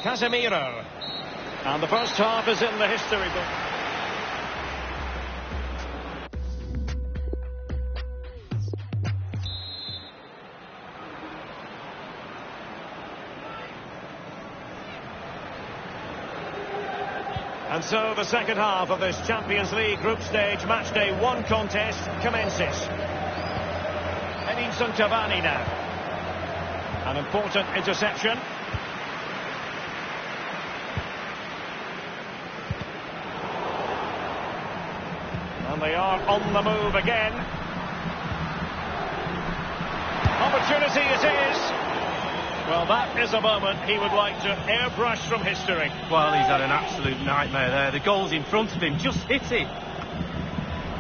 Casemiro. And the first half is in the history book. And so the second half of this Champions League group stage match day 1 contest commences. Edinson Cavani now. An important interception. And they are on the move again. Opportunity it is. Well, that is a moment he would like to airbrush from history. Well, he's had an absolute nightmare there. The goal's in front of him. Just hit it.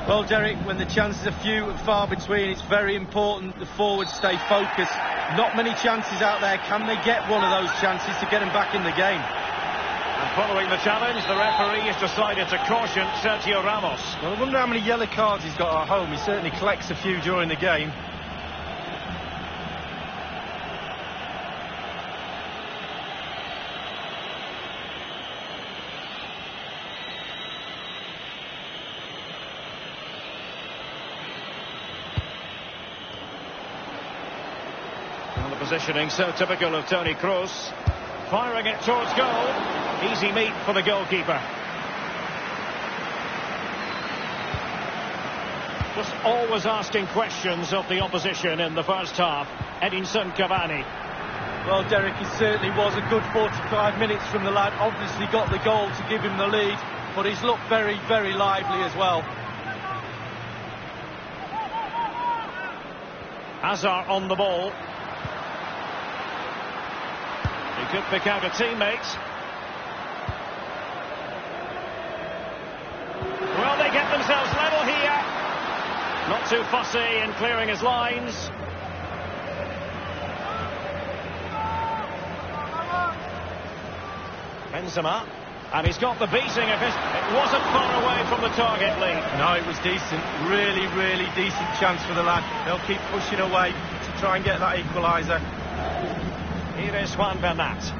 Well, Derek, when the chances are few and far between, it's very important the forwards stay focused. Not many chances out there. Can they get one of those chances to get them back in the game? And following the challenge, the referee has decided to caution Sergio Ramos. Well, I wonder how many yellow cards he's got at home. He certainly collects a few during the game. And the positioning so typical of Toni Kroos. Firing it towards goal. Easy meat for the goalkeeper. Just always asking questions of the opposition in the first half. Edinson Cavani. Well, Derek, it certainly was a good 45 minutes from the lad. Obviously got the goal to give him the lead, but he's looked very, very lively as well. Hazard on the ball. He could pick out a teammate. Well, they get themselves level here. Not too fussy in clearing his lines. Benzema. And he's got the beating of his... It wasn't far away from the target, Lee. No, it was decent. Really, really decent chance for the lad. They'll keep pushing away to try and get that equaliser. Here is Juan Bernat.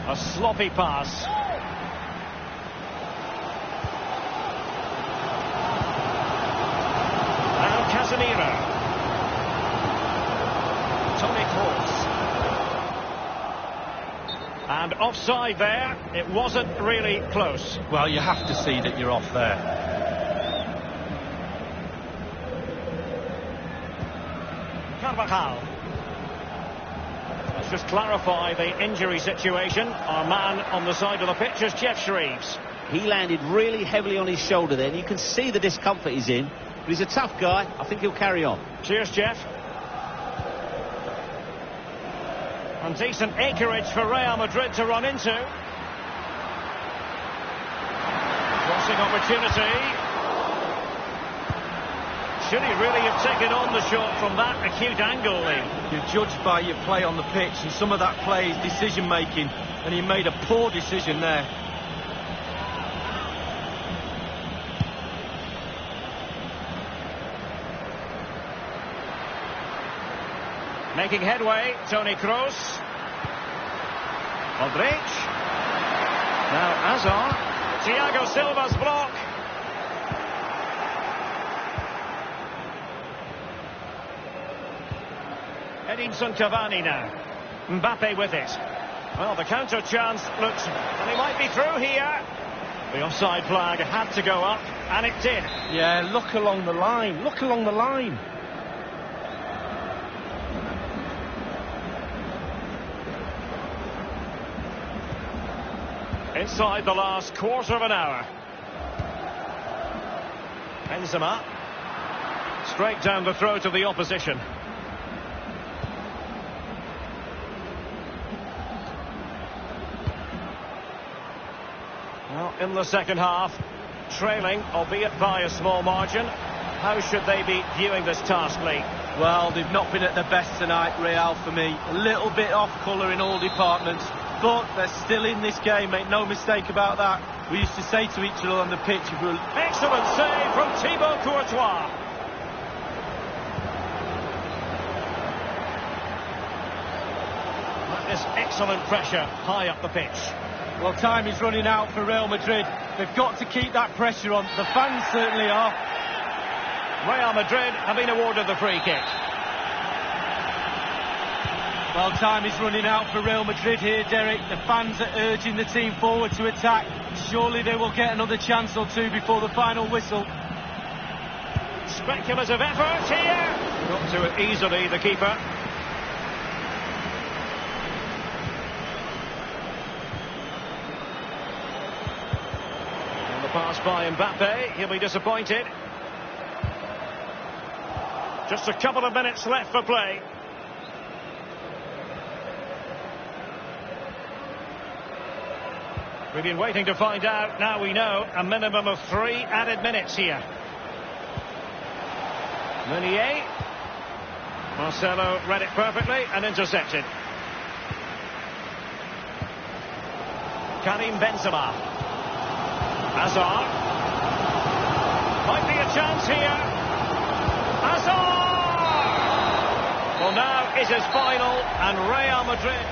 A sloppy pass. Now Casemiro. Toni Kroos. And offside there. It wasn't really close. Well, you have to see that you're off there. Carvajal. Let's just clarify the injury situation. Our man on the side of the pitch is Jeff Shreves. He landed really heavily on his shoulder there, and you can see the discomfort he's in. But he's a tough guy. I think he'll carry on. Cheers, Jeff. And decent acreage for Real Madrid to run into. Crossing opportunity. Should he really have taken on the shot from that acute angle, Lee? You're judged by your play on the pitch, and some of that play is decision-making, and he made a poor decision there. Making headway, Toni Kroos. Modric. Now Hazard. Thiago Silva's block. Edinson Cavani now. Mbappe with it. Well, the counter chance looks... and he might be through here. The offside flag had to go up, and it did. Yeah, look along the line. Look along the line. Inside the last quarter of an hour. Benzema. Straight down the throat of the opposition. Well, in the second half, trailing, albeit by a small margin. How should they be viewing this task, Lee? Well, they've not been at their best tonight, Real, for me. A little bit off colour in all departments. But they're still in this game, make no mistake about that. We used to say to each other on the pitch... Excellent save from Thibaut Courtois. That is excellent pressure high up the pitch. Well, time is running out for Real Madrid. They've got to keep that pressure on. The fans certainly are. Real Madrid have been awarded the free kick. Well, time is running out for Real Madrid here, Derek. The fans are urging the team forward to attack. Surely they will get another chance or two before the final whistle. Speculative effort here. Got to it easily, the keeper. And the pass by Mbappe. He'll be disappointed. Just a couple of minutes left for play. We've been waiting to find out. Now we know a minimum of 3 added minutes here. Meunier. Marcelo read it perfectly and intercepted. Karim Benzema. Hazard. Might be a chance here. Hazard! Well, now it is final, and Real Madrid...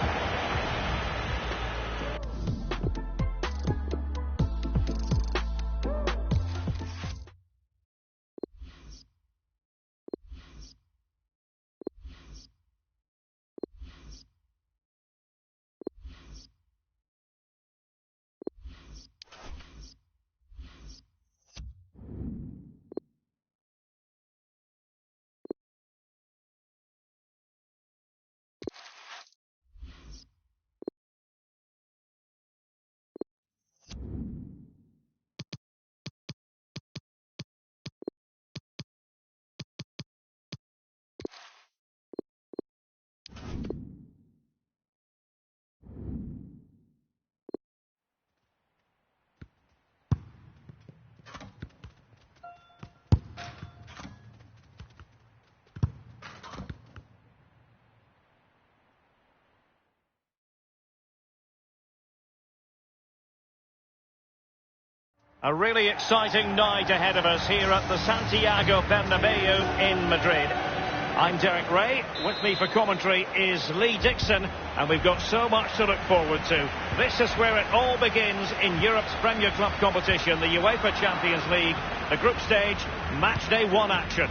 A really exciting night ahead of us here at the Santiago Bernabeu in Madrid. I'm Derek Ray. With me for commentary is Lee Dixon, and we've got so much to look forward to. This is where it all begins in Europe's Premier Club competition, the UEFA Champions League, the group stage, match day 1 action.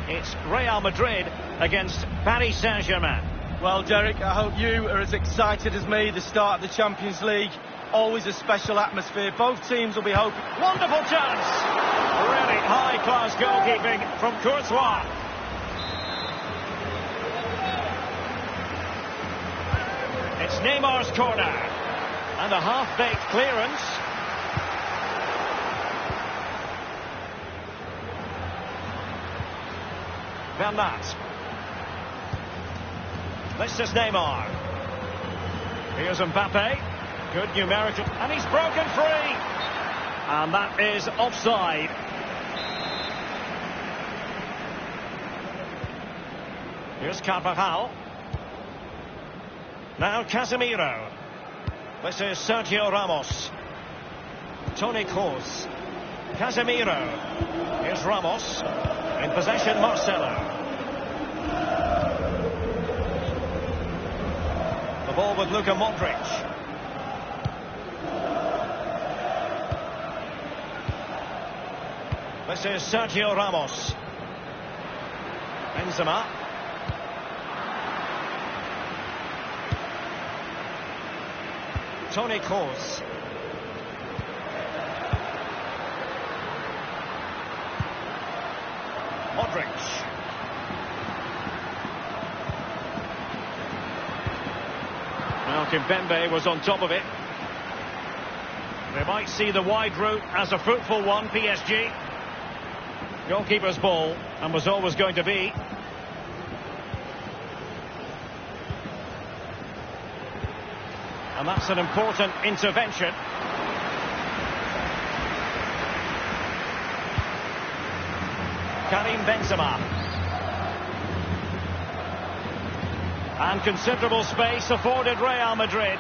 It's Real Madrid against Paris Saint-Germain. Well, Derek, I hope you are as excited as me. The start of the Champions League. Always a special atmosphere. Both teams will be hoping... Wonderful chance! Really high-class goalkeeping from Courtois. It's Neymar's corner. And a half-baked clearance. Bernat. This is Neymar. Here's Mbappe. Good numerical, and he's broken free. And that is offside. Here's Carvajal. Now Casemiro. This is Sergio Ramos. Toni Kroos. Casemiro. Here's Ramos. In possession, Marcelo. The ball with Luka Modric. This is Sergio Ramos. Benzema. Toni Kroos. Modric. Well, Kimpembe was on top of it. They might see the wide route as a fruitful one, PSG. Goalkeeper's ball, and was always going to be. And that's an important intervention. Karim Benzema. And considerable space afforded Real Madrid.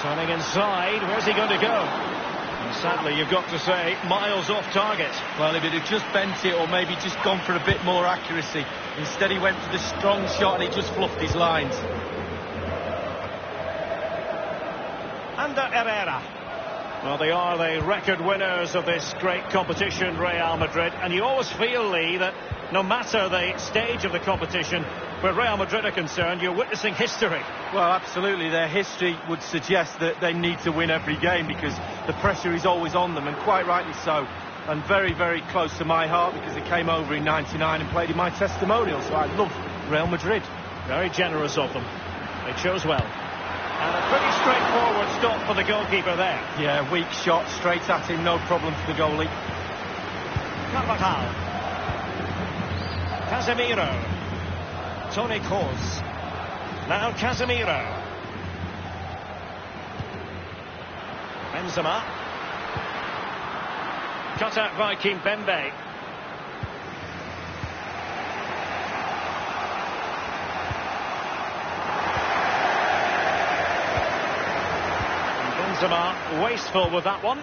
Turning inside, where's he going to go? And sadly, you've got to say, miles off target. Well, if he'd have just bent it or maybe just gone for a bit more accuracy. Instead, he went for the strong shot and he just fluffed his lines. Ander Herrera. Well, they are the record winners of this great competition, Real Madrid. And you always feel, Lee, that no matter the stage of the competition, where Real Madrid are concerned, you're witnessing history. Well, absolutely. Their history would suggest that they need to win every game because the pressure is always on them, and quite rightly so. And very, very close to my heart because they came over in '99 and played in my testimonial, so I love Real Madrid. Very generous of them. They chose well. And a pretty straightforward stop for the goalkeeper there. Yeah, weak shot, straight at him, no problem for the goalie. Carvajal. Casemiro. Toni Kroos. Now Casemiro. Benzema. Cut out by Kimpembe. Benzema wasteful with that one.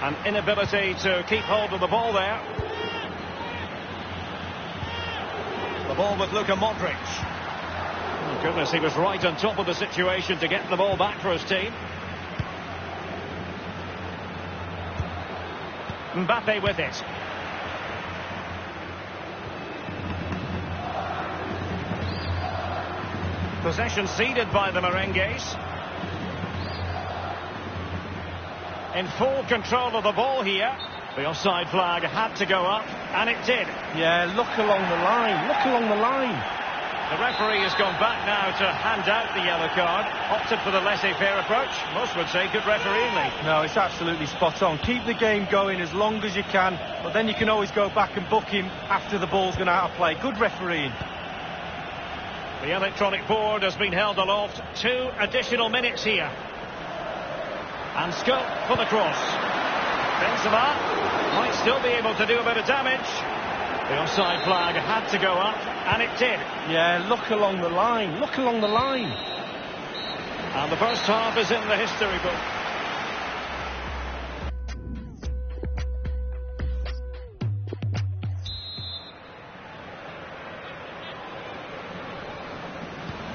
An inability to keep hold of the ball there. The ball with Luka Modric. Oh goodness, he was right on top of the situation to get the ball back for his team. Mbappe with it. Possession ceded by the Merengues. In full control of the ball here. The offside flag had to go up, and it did. Yeah, look along the line, look along the line. The referee has gone back now to hand out the yellow card. Opted for the laissez-faire approach. Most would say good refereeing, Lee. No, it's absolutely spot on. Keep the game going as long as you can, but then you can always go back and book him after the ball's gone out of play. Good refereeing. The electronic board has been held aloft. 2 additional minutes here. And scope for the cross. Benzema might still be able to do a bit of damage. The offside flag had to go up, and it did. Yeah, look along the line, look along the line. And the first half is in the history book.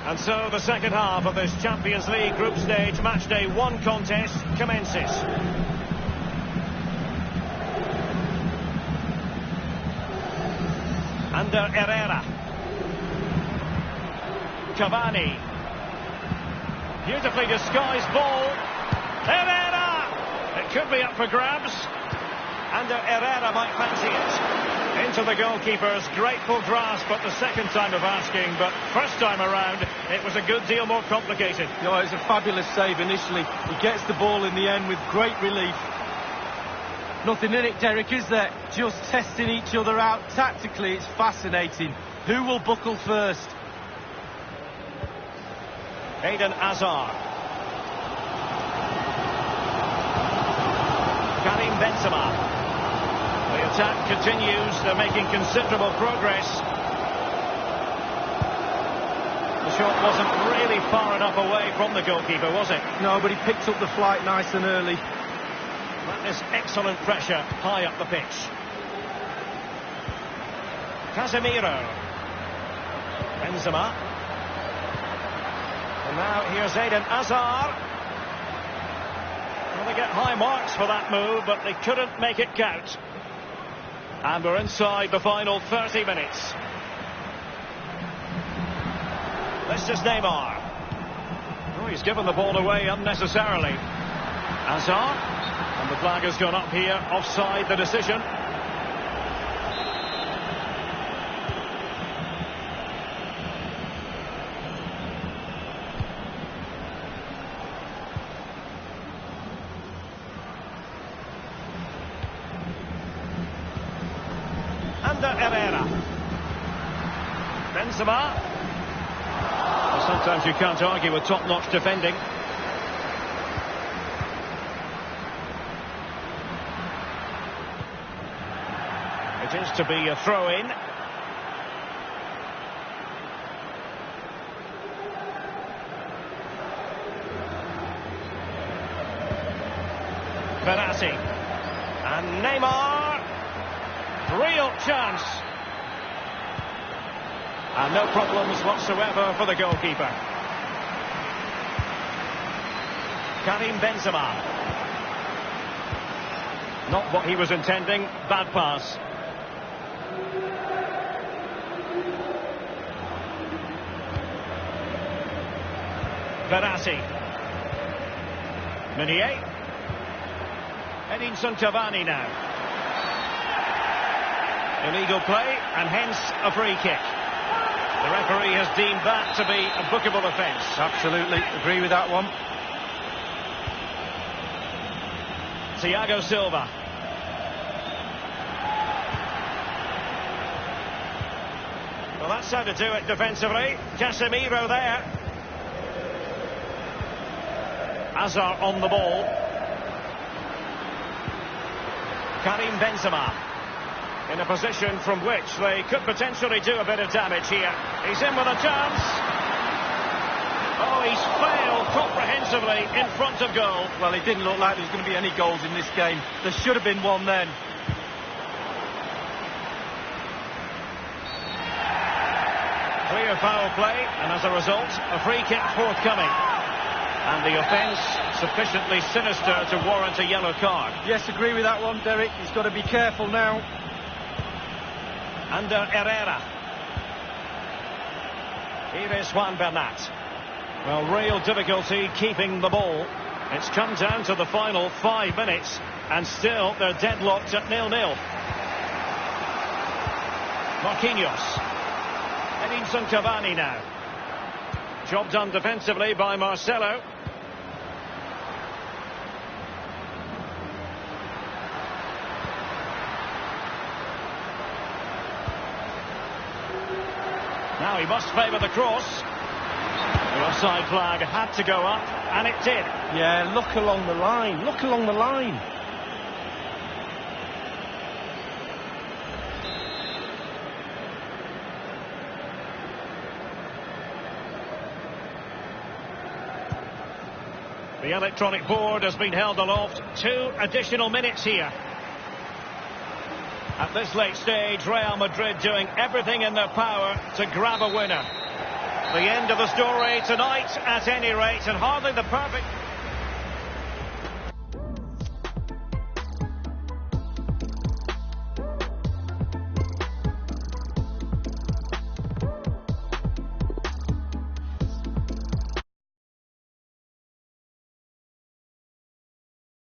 And so the second half of this Champions League group stage matchday 1 contest commences. Ander Herrera. Cavani. Beautifully disguised ball. Herrera! It could be up for grabs. Ander Herrera might fancy it. Into the goalkeeper's grateful grasp at the second time of asking, but first time around it was a good deal more complicated. No, it was a fabulous save initially. He gets the ball in the end with great relief. Nothing in it, Derek, is there? Just testing each other out tactically. It's fascinating. Who will buckle first? Eden Hazard. Karim Benzema. The attack continues. They're making considerable progress. The shot wasn't really far enough away from the goalkeeper, was it? No, but he picked up the flight nice and early. That is excellent pressure high up the pitch. Casemiro. Benzema. And now here's Eden Hazard. Well, they get high marks for that move, but they couldn't make it count. And we're inside the final 30 minutes. This is Neymar. Oh, he's given the ball away unnecessarily. Hazard. And the flag has gone up here. Offside the decision. Herrera. Benzema. Well, sometimes you can't argue with top-notch defending. It is to be a throw-in. Verratti. And Neymar. Real chance. And no problems whatsoever for the goalkeeper. Karim Benzema. Not what he was intending. Bad pass. Verratti. Meunier. Edinson Cavani now. Illegal play, and hence a free kick. The referee has deemed that to be a bookable offence. Absolutely, agree with that one. Thiago Silva. Well, that's how to do it defensively. Casemiro there. Hazard on the ball. Karim Benzema. In a position from which they could potentially do a bit of damage here. He's in with a chance. Oh, he's failed comprehensively in front of goal. Well, it didn't look like there was going to be any goals in this game. There should have been one then. Clear foul play, and as a result, a free kick forthcoming. And the offence sufficiently sinister to warrant a yellow card. Yes, agree with that one, Derek. He's got to be careful now. Under Herrera. Here is Juan Bernat. Well, real difficulty keeping the ball. It's come down to the final 5 minutes, and still they're deadlocked at 0-0. Marquinhos. Edinson Cavani now. Job done defensively by Marcelo. Now he must favour the cross. The offside flag had to go up, and it did. Yeah, look along the line. Look along the line. The electronic board has been held aloft. 2 additional minutes here. At this late stage, Real Madrid doing everything in their power to grab a winner. The end of the story tonight, at any rate, and hardly the perfect...